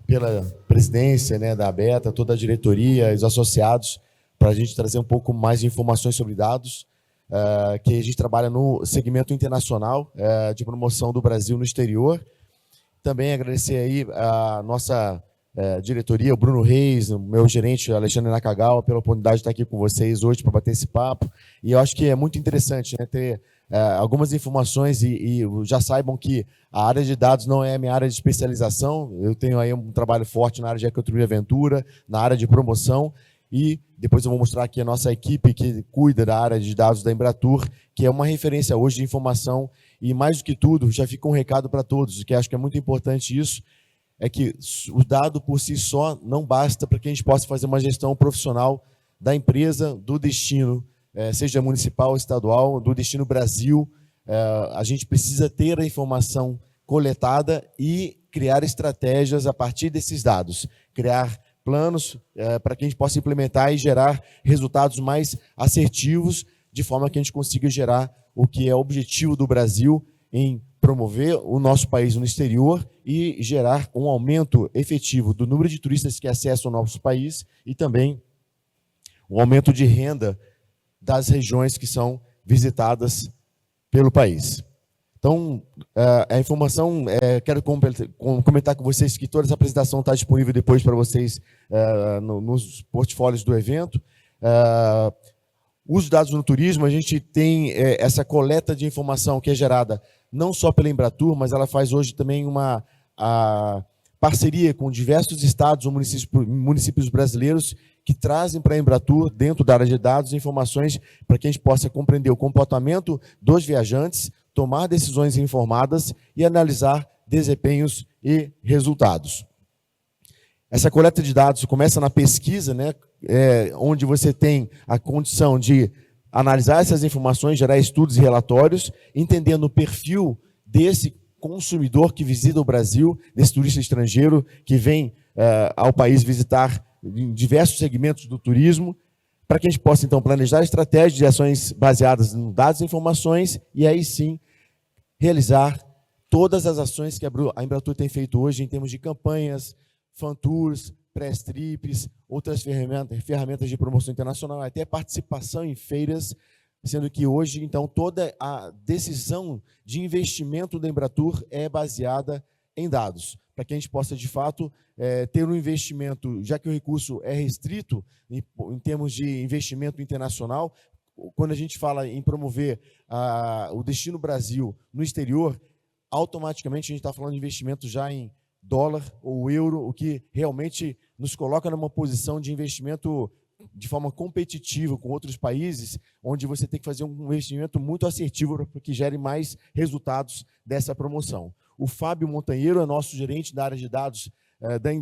[SPEAKER 4] pela presidência, né, da Beta, toda a diretoria, os associados, para a gente trazer um pouco mais de informações sobre dados. Que a gente trabalha no segmento internacional de promoção do Brasil no exterior. Também agradecer aí a nossa diretoria, o Bruno Reis, o meu gerente Alexandre Nakagawa, pela oportunidade de estar aqui com vocês hoje para bater esse papo. E eu acho que é muito interessante, né, ter algumas informações e já saibam que a área de dados não é a minha área de especialização. Eu tenho aí um trabalho forte na área de ecoturismo e aventura, na área de promoção. E depois eu vou mostrar aqui a nossa equipe que cuida da área de dados da Embratur, que é uma referência hoje de informação. E, mais do que tudo, já fica um recado para todos, que acho que é muito importante isso, é que o dado por si só não basta para que a gente possa fazer uma gestão profissional da empresa, do destino, seja municipal, estadual, do destino Brasil. A gente precisa ter a informação coletada e criar estratégias a partir desses dados, criar planos para que a gente possa implementar e gerar resultados mais assertivos, de forma que a gente consiga gerar o que é o objetivo do Brasil em promover o nosso país no exterior e gerar um aumento efetivo do número de turistas que acessam o nosso país e também um aumento de renda das regiões que são visitadas pelo país. Então, a informação, quero comentar com vocês que toda essa apresentação está disponível depois para vocês nos portfólios do evento. Os dados no turismo, a gente tem essa coleta de informação que é gerada não só pela Embratur, mas ela faz hoje também uma parceria com diversos estados ou municípios brasileiros que trazem para a Embratur, dentro da área de dados, informações para que a gente possa compreender o comportamento dos viajantes, tomar decisões informadas e analisar desempenhos e resultados. Essa coleta de dados começa na pesquisa, né, onde você tem a condição de analisar essas informações, gerar estudos e relatórios, entendendo o perfil desse consumidor que visita o Brasil, desse turista estrangeiro que vem ao país visitar em diversos segmentos do turismo, para que a gente possa, então, planejar estratégias de ações baseadas em dados e informações e aí sim realizar todas as ações que a Embratur tem feito hoje em termos de campanhas, fan tours, press trips, outras ferramentas de promoção internacional, até participação em feiras, sendo que hoje, então, toda a decisão de investimento da Embratur é baseada em dados, para que a gente possa, de fato, ter um investimento, já que o recurso é restrito em termos de investimento internacional. Quando a gente fala em promover o destino Brasil no exterior, automaticamente a gente está falando de investimento já em dólar ou euro, o que realmente nos coloca numa posição de investimento de forma competitiva com outros países, onde você tem que fazer um investimento muito assertivo para que gere mais resultados dessa promoção. O Fábio Montanheiro é nosso gerente da área de dados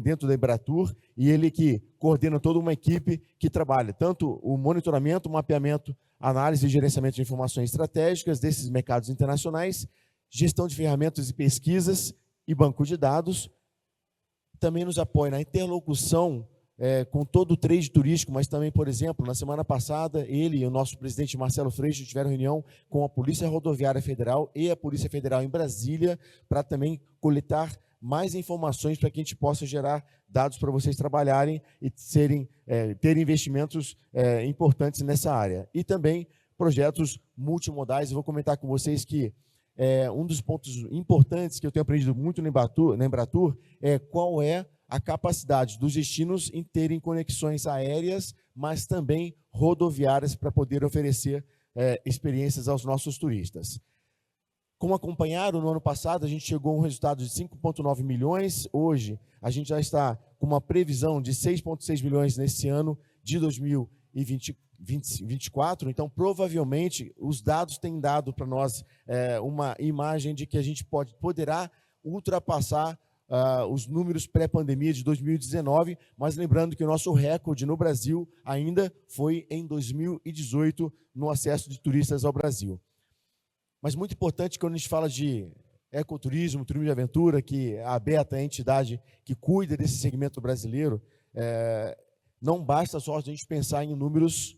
[SPEAKER 4] dentro da Embratur, e ele que coordena toda uma equipe que trabalha tanto o monitoramento, o mapeamento, análise e gerenciamento de informações estratégicas desses mercados internacionais, gestão de ferramentas e pesquisas e banco de dados. Também nos apoia na interlocução com todo o trade turístico, mas também, por exemplo, na semana passada, ele e o nosso presidente Marcelo Freixo tiveram reunião com a Polícia Rodoviária Federal e a Polícia Federal em Brasília para também coletar mais informações para que a gente possa gerar dados para vocês trabalharem e terem investimentos importantes nessa área. E também projetos multimodais. Eu vou comentar com vocês que um dos pontos importantes que eu tenho aprendido muito na Embratur é qual é a capacidade dos destinos em terem conexões aéreas, mas também rodoviárias para poder oferecer experiências aos nossos turistas. Como acompanharam, no ano passado a gente chegou a um resultado de 5,9 milhões, hoje a gente já está com uma previsão de 6,6 milhões nesse ano de 2024, então provavelmente os dados têm dado para nós uma imagem de que a gente poderá ultrapassar os números pré-pandemia de 2019, mas lembrando que o nosso recorde no Brasil ainda foi em 2018 no acesso de turistas ao Brasil. Mas muito importante quando a gente fala de ecoturismo, turismo de aventura, que a Beta é a entidade que cuida desse segmento brasileiro, não basta só a gente pensar em números,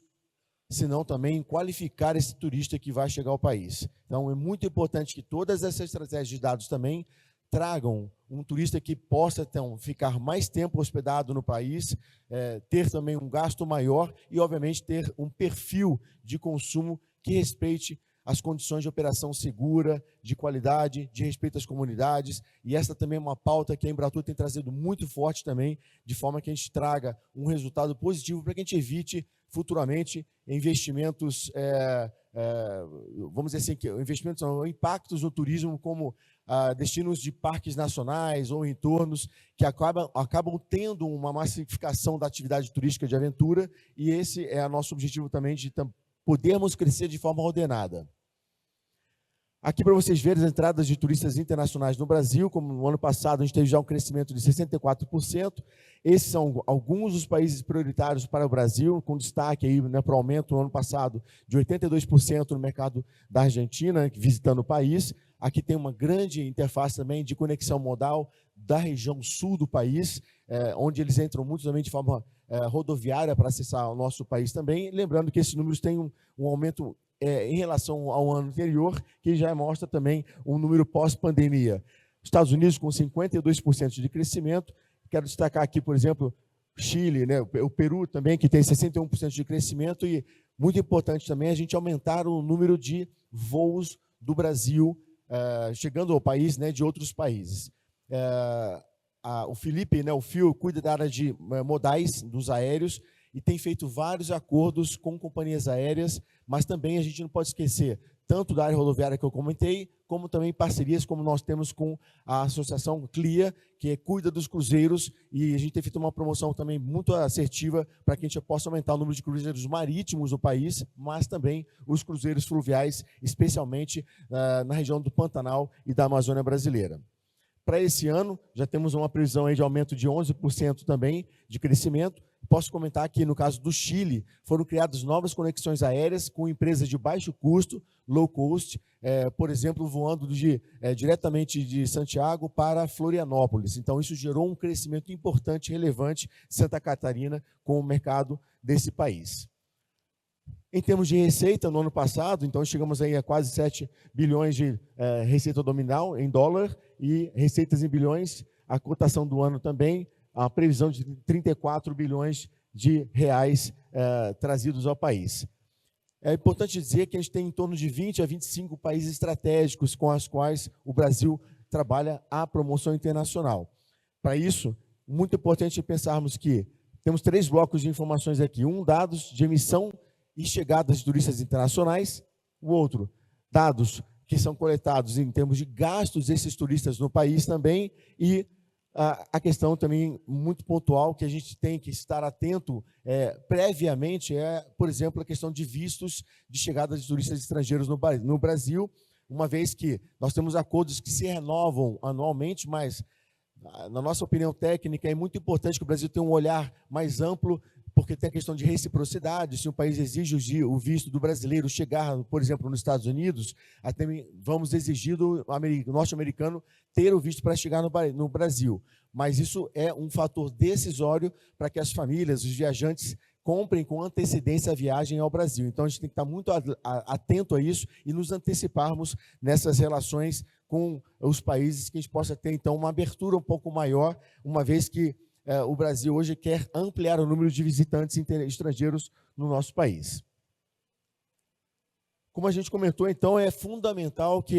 [SPEAKER 4] senão também em qualificar esse turista que vai chegar ao país. Então, é muito importante que todas essas estratégias de dados também tragam um turista que possa então, ficar mais tempo hospedado no país, ter também um gasto maior e, obviamente, ter um perfil de consumo que respeite as condições de operação segura, de qualidade, de respeito às comunidades, e essa também é uma pauta que a Embratur tem trazido muito forte também, de forma que a gente traga um resultado positivo para que a gente evite futuramente investimentos, vamos dizer assim, investimentos ou impactos no turismo como destinos de parques nacionais ou entornos que acabam tendo uma massificação da atividade turística de aventura, e esse é o nosso objetivo também de podermos crescer de forma ordenada. Aqui para vocês verem as entradas de turistas internacionais no Brasil, como no ano passado a gente teve já um crescimento de 64%. Esses são alguns dos países prioritários para o Brasil, com destaque aí, né, para o aumento no ano passado de 82% no mercado da Argentina, visitando o país. Aqui tem uma grande interface também de conexão modal da região sul do país, onde eles entram muito também de forma rodoviária para acessar o nosso país também. Lembrando que esses números têm um aumento em relação ao ano anterior, que já mostra também um número pós-pandemia. Estados Unidos com 52% de crescimento. Quero destacar aqui, por exemplo, Chile, né, o Peru também, que tem 61% de crescimento, e muito importante também a gente aumentar o número de voos do Brasil chegando ao país, né, de outros países. O Felipe, né, o Phil, cuida da área de modais dos aéreos e tem feito vários acordos com companhias aéreas, mas também a gente não pode esquecer tanto da área rodoviária que eu comentei, como também parcerias como nós temos com a Associação CLIA, que cuida dos cruzeiros, e a gente tem feito uma promoção também muito assertiva para que a gente possa aumentar o número de cruzeiros marítimos do país, mas também os cruzeiros fluviais, especialmente na região do Pantanal e da Amazônia brasileira. Para esse ano, já temos uma previsão aí de aumento de 11% também de crescimento. Posso comentar que, no caso do Chile, foram criadas novas conexões aéreas com empresas de baixo custo, low cost, por exemplo, voando diretamente de Santiago para Florianópolis. Então, isso gerou um crescimento importante e relevante em Santa Catarina com o mercado desse país. Em termos de receita, no ano passado, então chegamos aí a quase 7 bilhões de receita nominal em dólar e receitas em bilhões, a cotação do ano também, a previsão de 34 bilhões de reais trazidos ao país. É importante dizer que a gente tem em torno de 20 a 25 países estratégicos com os quais o Brasil trabalha a promoção internacional. Para isso, muito importante pensarmos que temos 3 blocos de informações aqui. Um, dados de emissão e chegadas de turistas internacionais. O outro, dados que são coletados em termos de gastos desses turistas no país também. E a questão também muito pontual que a gente tem que estar atento previamente por exemplo, a questão de vistos de chegada de turistas estrangeiros no Brasil, uma vez que nós temos acordos que se renovam anualmente, mas, na nossa opinião técnica, é muito importante que o Brasil tenha um olhar mais amplo porque tem a questão de reciprocidade. Se um país exige o visto do brasileiro chegar, por exemplo, nos Estados Unidos, até vamos exigir do norte-americano ter o visto para chegar no Brasil. Mas isso é um fator decisório para que as famílias, os viajantes, comprem com antecedência a viagem ao Brasil. Então, a gente tem que estar muito atento a isso e nos anteciparmos nessas relações com os países, que a gente possa ter, então, uma abertura um pouco maior, uma vez que o Brasil hoje quer ampliar o número de visitantes estrangeiros no nosso país. Como a gente comentou, então, é fundamental que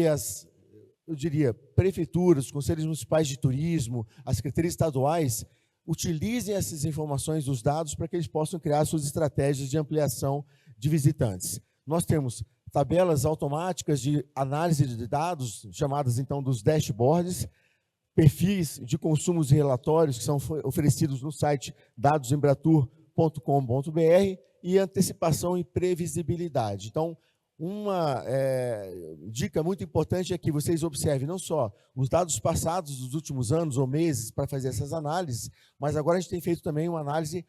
[SPEAKER 4] eu diria, prefeituras, os conselhos municipais de turismo, as secretarias estaduais, utilizem essas informações, os dados, para que eles possam criar suas estratégias de ampliação de visitantes. Nós temos tabelas automáticas de análise de dados, chamadas então dos dashboards, perfis de consumos e relatórios que são oferecidos no site dadosembratur.com.br e antecipação e previsibilidade. Então, uma dica muito importante é que vocês observem não só os dados passados dos últimos anos ou meses para fazer essas análises, mas agora a gente tem feito também uma análise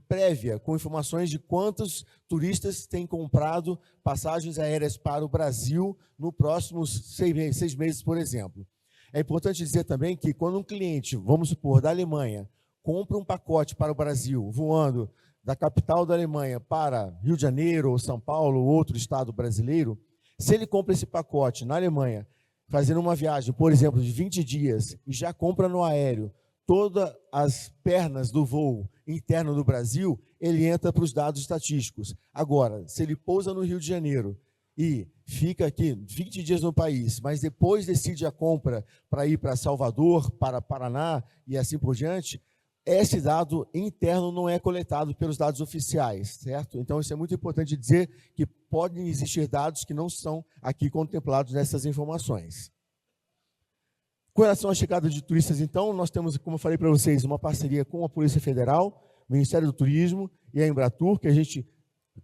[SPEAKER 4] prévia, com informações de quantos turistas têm comprado passagens aéreas para o Brasil nos próximos 6 meses, por exemplo. É importante dizer também que quando um cliente, vamos supor, da Alemanha, compra um pacote para o Brasil, voando da capital da Alemanha para Rio de Janeiro, ou São Paulo, ou outro estado brasileiro, se ele compra esse pacote na Alemanha, fazendo uma viagem, por exemplo, de 20 dias, e já compra no aéreo todas as pernas do voo interno do Brasil, ele entra para os dados estatísticos. Agora, se ele pousa no Rio de Janeiro e fica aqui 20 dias no país, mas depois decide a compra para ir para Salvador, para Paraná e assim por diante, esse dado interno não é coletado pelos dados oficiais, certo? Então, isso é muito importante dizer que podem existir dados que não são aqui contemplados nessas informações. Com relação à chegada de turistas, então, nós temos, como eu falei para vocês, uma parceria com a Polícia Federal, o Ministério do Turismo e a Embratur, que a gente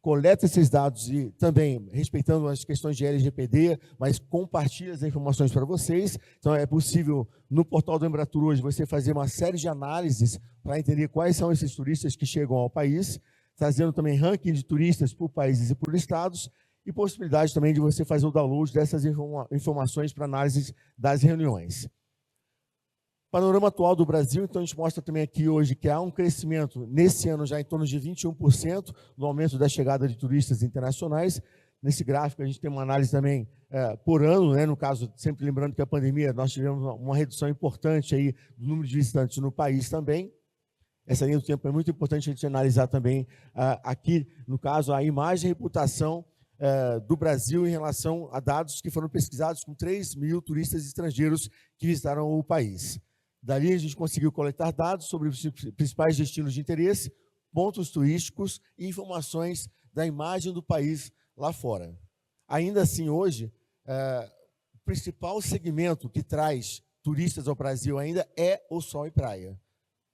[SPEAKER 4] coleta esses dados e também respeitando as questões de LGPD, mas compartilha as informações para vocês. Então, é possível, no portal do Embratur hoje, você fazer uma série de análises para entender quais são esses turistas que chegam ao país, trazendo também ranking de turistas por países e por estados, e possibilidade também de você fazer o download dessas informações para análise das reuniões. Panorama atual do Brasil, então a gente mostra também aqui hoje que há um crescimento, nesse ano já em torno de 21%, no aumento da chegada de turistas internacionais. Nesse gráfico a gente tem uma análise também por ano, né? No caso, sempre lembrando que a pandemia, nós tivemos uma redução importante aí do número de visitantes no país também. Essa linha do tempo é muito importante a gente analisar também aqui, no caso, a imagem e reputação do Brasil em relação a dados que foram pesquisados com 3 mil turistas estrangeiros que visitaram o país. Dali a gente conseguiu coletar dados sobre os principais destinos de interesse, pontos turísticos e informações da imagem do país lá fora. Ainda assim, hoje, o principal segmento que traz turistas ao Brasil ainda é o sol e praia.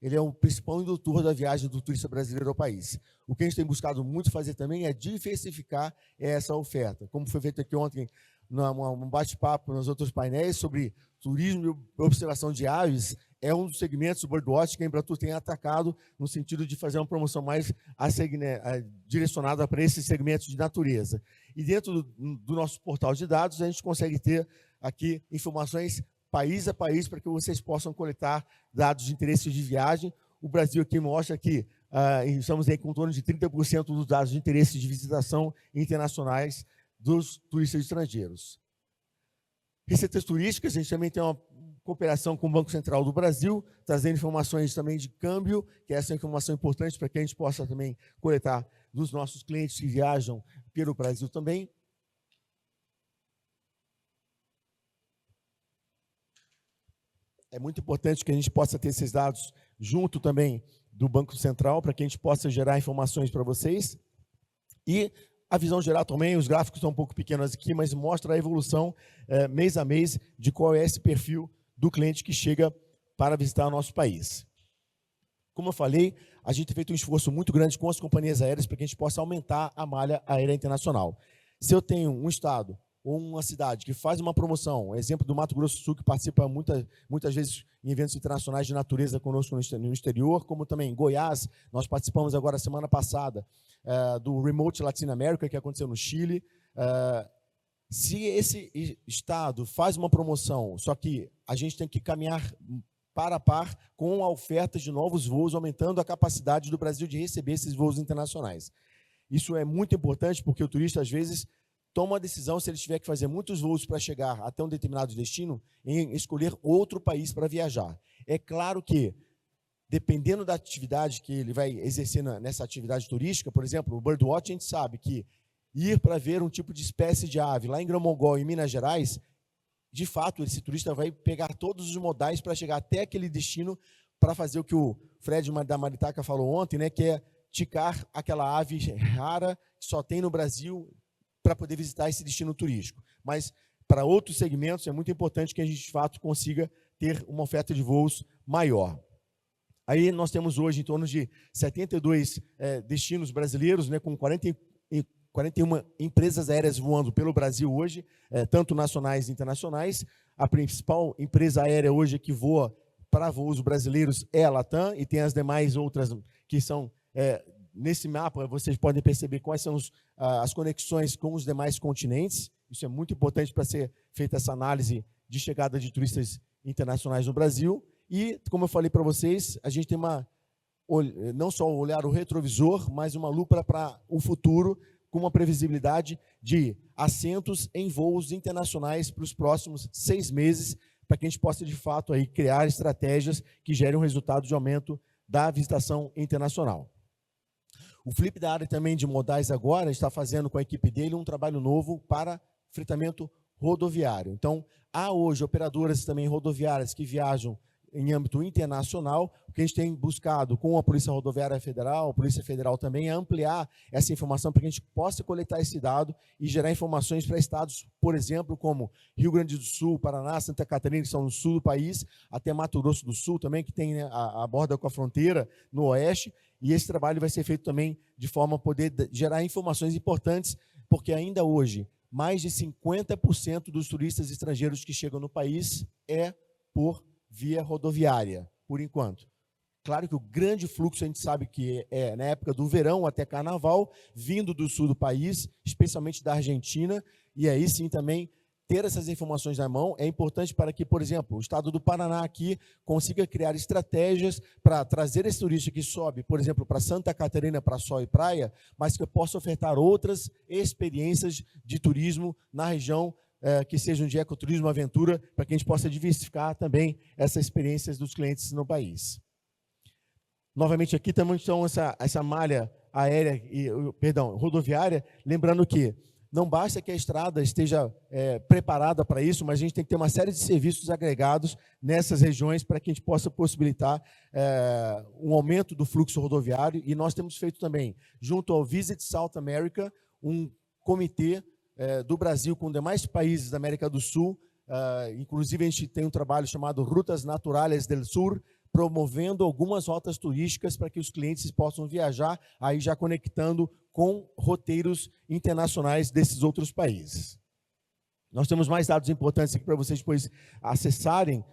[SPEAKER 4] Ele é o principal indutor da viagem do turista brasileiro ao país. O que a gente tem buscado muito fazer também é diversificar essa oferta, como foi feito aqui ontem, num bate-papo nos outros painéis sobre turismo e observação de aves. É um dos segmentos do birdwatch que a Embratur tem atacado no sentido de fazer uma promoção mais direcionada para esses segmentos de natureza. E dentro do nosso portal de dados, a gente consegue ter aqui informações país a país para que vocês possam coletar dados de interesse de viagem. O Brasil aqui mostra que estamos aí com em torno de 30% dos dados de interesse de visitação internacionais dos turistas estrangeiros. Receitas turísticas, a gente também tem uma cooperação com o Banco Central do Brasil, trazendo informações também de câmbio, que essa é uma informação importante para que a gente possa também coletar dos nossos clientes que viajam pelo Brasil também. É muito importante que a gente possa ter esses dados junto também do Banco Central, para que a gente possa gerar informações para vocês. E a visão geral também, os gráficos estão um pouco pequenos aqui, mas mostra a evolução mês a mês de qual é esse perfil do cliente que chega para visitar o nosso país. Como eu falei, a gente tem feito um esforço muito grande com as companhias aéreas para que a gente possa aumentar a malha aérea internacional. Se eu tenho um estado ou uma cidade que faz uma promoção, exemplo do Mato Grosso do Sul, que participa muitas vezes em eventos internacionais de natureza conosco no exterior, como também Goiás, nós participamos agora, semana passada, do Remote Latin America, que aconteceu no Chile. Se esse estado faz uma promoção, só que a gente tem que caminhar par a par com a oferta de novos voos, aumentando a capacidade do Brasil de receber esses voos internacionais. Isso é muito importante, porque o turista, às vezes, toma a decisão, se ele tiver que fazer muitos voos para chegar até um determinado destino, em escolher outro país para viajar. É claro que, dependendo da atividade que ele vai exercer nessa atividade turística, por exemplo, o birdwatching, a gente sabe que ir para ver um tipo de espécie de ave lá em Grão-Mongol, em Minas Gerais, de fato, esse turista vai pegar todos os modais para chegar até aquele destino para fazer o que o Fred da Maritaca falou ontem, né, que é ticar aquela ave rara que só tem no Brasil para poder visitar esse destino turístico. Mas, para outros segmentos, é muito importante que a gente, de fato, consiga ter uma oferta de voos maior. Aí nós temos hoje em torno de 72 destinos brasileiros, né, com 41 empresas aéreas voando pelo Brasil hoje, tanto nacionais e internacionais. A principal empresa aérea hoje que voa para voos brasileiros é a Latam, e tem as demais outras que são, nesse mapa, vocês podem perceber quais são as conexões com os demais continentes. Isso é muito importante para ser feita essa análise de chegada de turistas internacionais no Brasil. E, como eu falei para vocês, a gente tem não só olhar o retrovisor, mas uma lupa para o futuro, com uma previsibilidade de assentos em voos internacionais para os próximos 6 meses, para que a gente possa, de fato, aí, criar estratégias que gerem um resultado de aumento da visitação internacional. O Felipe da área também de modais agora está fazendo com a equipe dele um trabalho novo para fretamento rodoviário. Então, há hoje operadoras também rodoviárias que viajam em âmbito internacional. O que a gente tem buscado com a Polícia Rodoviária Federal, a Polícia Federal também, é ampliar essa informação para que a gente possa coletar esse dado e gerar informações para estados, por exemplo, como Rio Grande do Sul, Paraná, Santa Catarina, que são no sul do país, até Mato Grosso do Sul também, que tem, né, a borda com a fronteira no oeste, e esse trabalho vai ser feito também de forma a poder gerar informações importantes, porque ainda hoje, mais de 50% dos turistas estrangeiros que chegam no país é por via rodoviária, por enquanto. Claro que o grande fluxo a gente sabe que é na época do verão até carnaval, vindo do sul do país, especialmente da Argentina, e aí sim também ter essas informações na mão é importante para que, por exemplo, o estado do Paraná aqui consiga criar estratégias para trazer esse turista que sobe, por exemplo, para Santa Catarina, para sol e praia, mas que possa ofertar outras experiências de turismo na região, que sejam de ecoturismo, aventura, para que a gente possa diversificar também essas experiências dos clientes no país. Novamente aqui também estão essa malha aérea, rodoviária, lembrando que não basta que a estrada esteja preparada para isso, mas a gente tem que ter uma série de serviços agregados nessas regiões para que a gente possa possibilitar um aumento do fluxo rodoviário. E nós temos feito também, junto ao Visit South America, um comitê do Brasil com demais países da América do Sul. Inclusive, a gente tem um trabalho chamado Rutas Naturales del Sur, promovendo algumas rotas turísticas para que os clientes possam viajar, aí já conectando com roteiros internacionais desses outros países. Nós temos mais dados importantes aqui para vocês depois acessarem.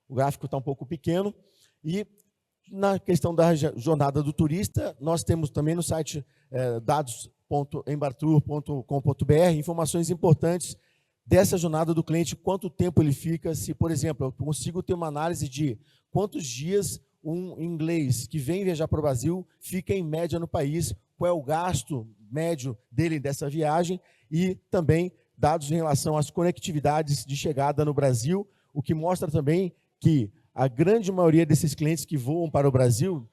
[SPEAKER 4] O gráfico está um pouco pequeno. E na questão da jornada do turista, nós temos também no site dados.embartur.com.br informações importantes dessa jornada do cliente, quanto tempo ele fica, se, por exemplo, eu consigo ter uma análise de quantos dias um inglês que vem viajar para o Brasil fica em média no país, qual é o gasto médio dele dessa viagem, e também dados em relação às conectividades de chegada no Brasil, o que mostra também que a grande maioria desses clientes que voam para o Brasil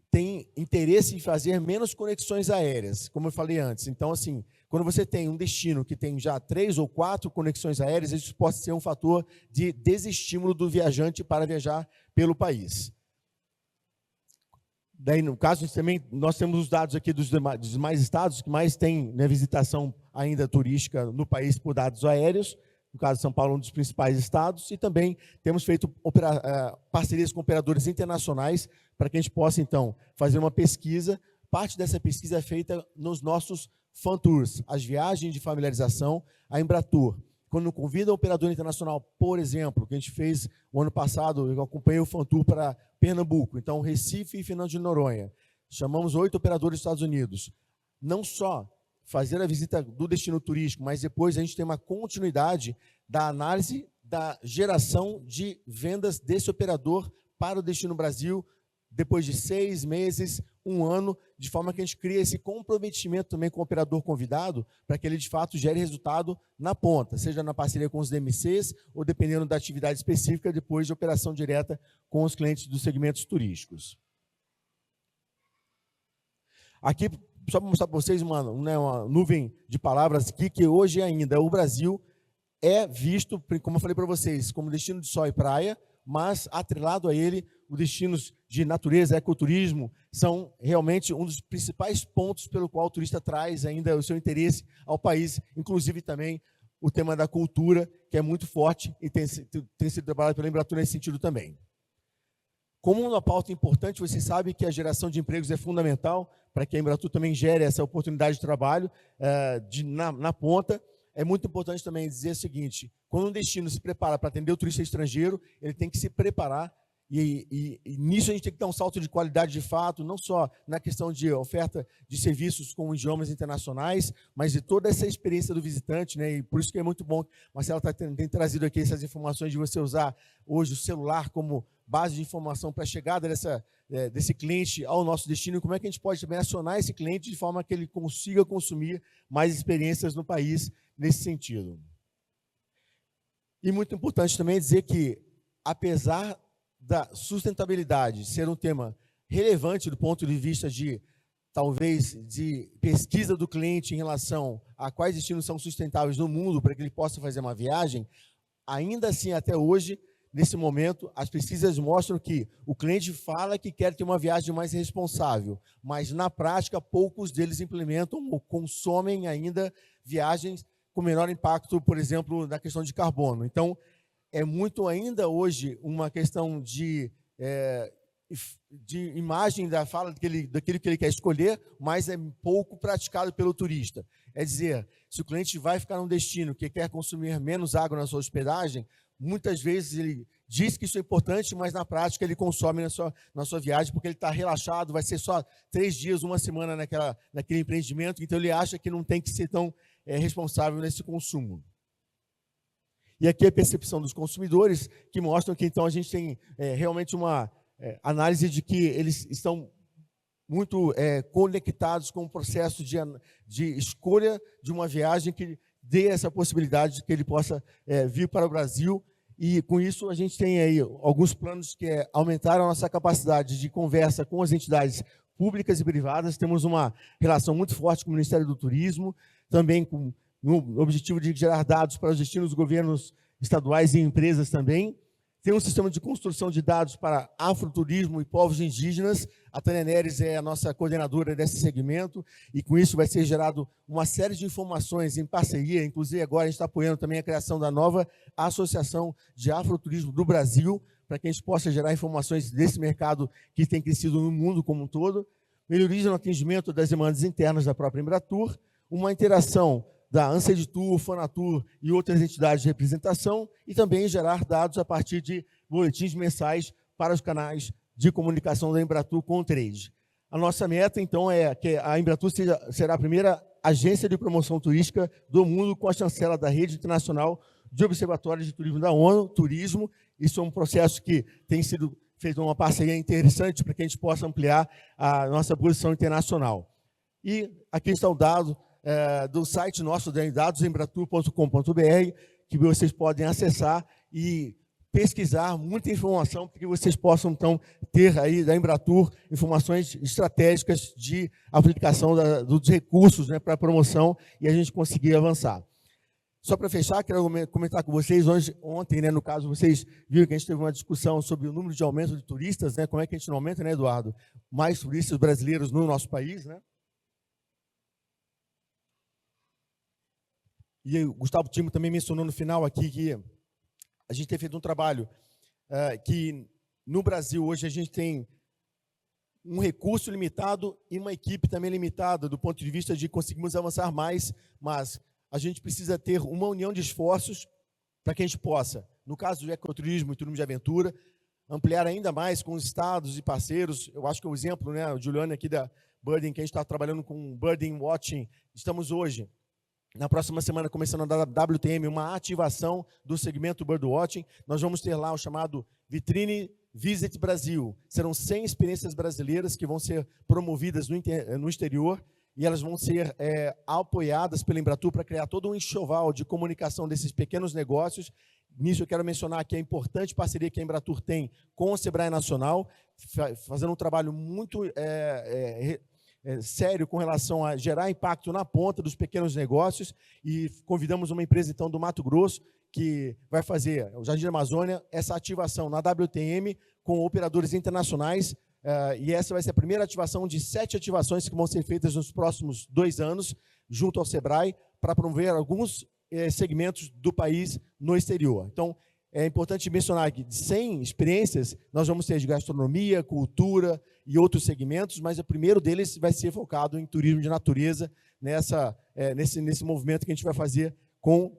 [SPEAKER 4] tem interesse em fazer menos conexões aéreas, como eu falei antes. Então, assim, quando você tem um destino que tem já 3 ou 4 conexões aéreas, isso pode ser um fator de desestímulo do viajante para viajar pelo país. Daí, no caso, também, nós temos os dados aqui dos demais estados que mais têm, né, visitação ainda turística no país por dados aéreos. No caso de São Paulo, um dos principais estados, e também temos feito parcerias com operadores internacionais para que a gente possa, então, fazer uma pesquisa. Parte dessa pesquisa é feita nos nossos Fan Tours, as viagens de familiarização, a Embratur, quando convida um operador internacional, por exemplo, que a gente fez o ano passado, eu acompanhei o Fan Tour para Pernambuco, então Recife e Fernando de Noronha, chamamos 8 operadores dos Estados Unidos, não só fazer a visita do destino turístico, mas depois a gente tem uma continuidade da análise da geração de vendas desse operador para o destino Brasil, depois de 6 meses, 1 ano, de forma que a gente cria esse comprometimento também com o operador convidado, para que ele, de fato, gere resultado na ponta, seja na parceria com os DMCs, ou dependendo da atividade específica, depois de operação direta com os clientes dos segmentos turísticos. Aqui, só para mostrar para vocês uma nuvem de palavras aqui, que hoje ainda o Brasil é visto, como eu falei para vocês, como destino de sol e praia, mas atrelado a ele, os destinos de natureza, ecoturismo, são realmente um dos principais pontos pelo qual o turista traz ainda o seu interesse ao país, inclusive também o tema da cultura, que é muito forte e tem sido trabalhado pela Embratur nesse sentido também. Como uma pauta importante, você sabe que a geração de empregos é fundamental para que a Embratur também gere essa oportunidade de trabalho na ponta. É muito importante também dizer o seguinte, quando um destino se prepara para atender o turista estrangeiro, ele tem que se preparar e nisso a gente tem que dar um salto de qualidade de fato, não só na questão de oferta de serviços com idiomas internacionais, mas de toda essa experiência do visitante, né? E por isso que é muito bom, Marcela tem trazido aqui essas informações de você usar hoje o celular como base de informação para a chegada desse cliente ao nosso destino, e como é que a gente pode também acionar esse cliente de forma que ele consiga consumir mais experiências no país nesse sentido. E muito importante também dizer que, apesar da sustentabilidade ser um tema relevante do ponto de vista de, talvez, de pesquisa do cliente em relação a quais destinos são sustentáveis no mundo para que ele possa fazer uma viagem, ainda assim, até hoje, nesse momento, as pesquisas mostram que o cliente fala que quer ter uma viagem mais responsável, mas, na prática, poucos deles implementam ou consomem ainda viagens com menor impacto, por exemplo, na questão de carbono. Então, é muito ainda hoje uma questão de imagem da fala daquilo que ele quer escolher, mas é pouco praticado pelo turista. É dizer, se o cliente vai ficar num destino que quer consumir menos água na sua hospedagem, muitas vezes ele diz que isso é importante, mas na prática ele consome na sua viagem, porque ele está relaxado, vai ser só 3 dias, 1 semana naquele empreendimento, então ele acha que não tem que ser tão responsável nesse consumo. E aqui a percepção dos consumidores, que mostram que então a gente tem realmente uma análise de que eles estão muito conectados com o processo de escolha de uma viagem que dê essa possibilidade de que ele possa vir para o Brasil. E com isso a gente tem aí alguns planos que aumentaram a nossa capacidade de conversa com as entidades públicas e privadas. Temos uma relação muito forte com o Ministério do Turismo, também no objetivo de gerar dados para os destinos dos governos estaduais e empresas também. Tem um sistema de construção de dados para afroturismo e povos indígenas. A Tânia Neres é a nossa coordenadora desse segmento, e com isso vai ser gerado uma série de informações em parceria. Inclusive, agora a gente está apoiando também a criação da nova Associação de Afroturismo do Brasil, para que a gente possa gerar informações desse mercado que tem crescido no mundo como um todo. Melhoria no atendimento das demandas internas da própria Embratur, uma interação da Anseditur, Fonatur e outras entidades de representação, e também gerar dados a partir de boletins mensais para os canais de comunicação da Embratur com o trade. A nossa meta, então, é que a Embratur será a primeira agência de promoção turística do mundo com a chancela da Rede Internacional de Observatórios de Turismo da ONU, Turismo. Isso é um processo que tem sido feito uma parceria interessante para que a gente possa ampliar a nossa posição internacional. E aqui está o dado do site nosso, dadosembratur.com.br, que vocês podem acessar e pesquisar muita informação, para que vocês possam, então, ter aí da Embratur informações estratégicas de aplicação dos recursos, né, para a promoção e a gente conseguir avançar. Só para fechar, quero comentar com vocês, ontem, né, no caso, vocês viram que a gente teve uma discussão sobre o número de aumento de turistas, né, como é que a gente não aumenta, né, Eduardo, mais turistas brasileiros no nosso país, né? E o Gustavo Timo também mencionou no final aqui que a gente tem feito um trabalho que no Brasil hoje a gente tem
[SPEAKER 9] um recurso limitado e uma equipe também limitada, do ponto de vista de conseguirmos avançar mais, mas a gente precisa ter uma união de esforços para que a gente possa, no caso do ecoturismo e turismo de aventura, ampliar ainda mais com os estados e parceiros. Eu acho que o exemplo, né, o Juliano aqui da Birding, que a gente está trabalhando com Birding Watching, estamos hoje, na próxima semana, começando a WTM, uma ativação do segmento Birdwatching. Nós vamos ter lá o chamado Vitrine Visit Brasil. Serão 100 experiências brasileiras que vão ser promovidas no exterior e elas vão ser apoiadas pela Embratur para criar todo um enxoval de comunicação desses pequenos negócios. Nisso eu quero mencionar que é a importante parceria que a Embratur tem com o Sebrae Nacional, fazendo um trabalho muito sério com relação a gerar impacto na ponta dos pequenos negócios, e convidamos uma empresa, então, do Mato Grosso, que vai fazer, o Jardim da Amazônia, essa ativação na WTM com operadores internacionais, e essa vai ser a primeira ativação de 7 ativações que vão ser feitas nos próximos 2 anos, junto ao Sebrae, para promover alguns segmentos do país no exterior. Então, é importante mencionar que de 100 experiências, nós vamos ter de gastronomia, cultura e outros segmentos, mas o primeiro deles vai ser focado em turismo de natureza, nesse movimento que a gente vai fazer com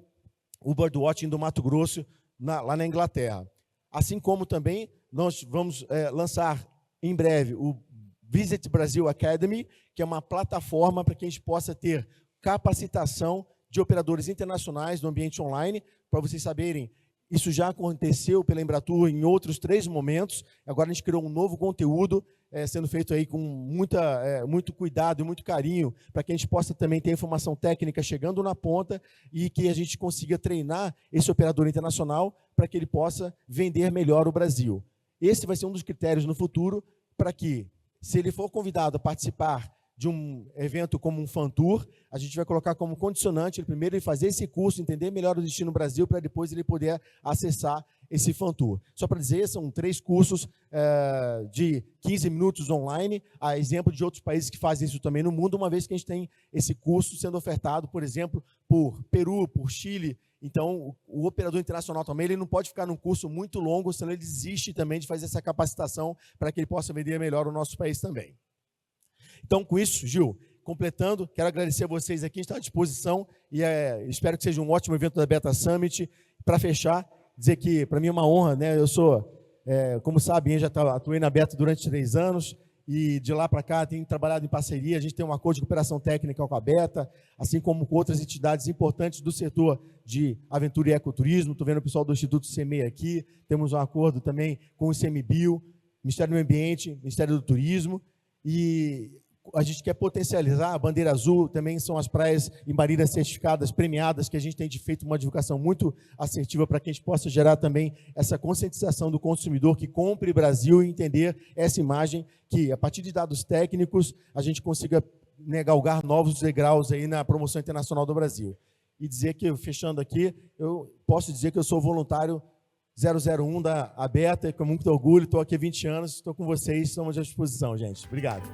[SPEAKER 9] o Birdwatching do Mato Grosso, lá na Inglaterra. Assim como também nós vamos lançar em breve o Visit Brasil Academy, que é uma plataforma para que a gente possa ter capacitação de operadores internacionais no ambiente online. Para vocês saberem, isso já aconteceu pela Embratur em outros 3 momentos. Agora a gente criou um novo conteúdo, sendo feito aí com muito cuidado e muito carinho, para que a gente possa também ter informação técnica chegando na ponta e que a gente consiga treinar esse operador internacional para que ele possa vender melhor o Brasil. Esse vai ser um dos critérios no futuro para que, se ele for convidado a participar de um evento como um Fan Tour, a gente vai colocar como condicionante ele primeiro fazer esse curso, entender melhor o destino Brasil, para depois ele poder acessar esse Fan Tour. Só para dizer, são 3 cursos de 15 minutos online, a exemplo de outros países que fazem isso também no mundo, uma vez que a gente tem esse curso sendo ofertado, por exemplo, por Peru, por Chile. Então, o operador internacional também, ele não pode ficar num curso muito longo, senão ele desiste também de fazer essa capacitação para que ele possa vender melhor o nosso país também. Então, com isso, Gil, completando, quero agradecer a vocês aqui, está à disposição, e espero que seja um ótimo evento da Beta Summit. Para fechar, dizer que para mim é uma honra, né? Eu sou, como sabem, já atuei na Beta durante 3 anos, e de lá para cá tenho trabalhado em parceria. A gente tem um acordo de cooperação técnica com a Beta, assim como com outras entidades importantes do setor de aventura e ecoturismo. Estou vendo o pessoal do Instituto CEMEI aqui, temos um acordo também com o ICMBio, Ministério do Meio Ambiente, Ministério do Turismo, e a gente quer potencializar a bandeira azul, também são as praias em marinhas certificadas, premiadas, que a gente tem feito uma divulgação muito assertiva para que a gente possa gerar também essa conscientização do consumidor que compre Brasil e entender essa imagem, que a partir de dados técnicos a gente consiga galgar novos degraus aí na promoção internacional do Brasil. E dizer que, fechando aqui, eu posso dizer que eu sou voluntário 001 da ABETA, com muito orgulho, estou aqui há 20 anos, estou com vocês, estamos à disposição, gente. Obrigado.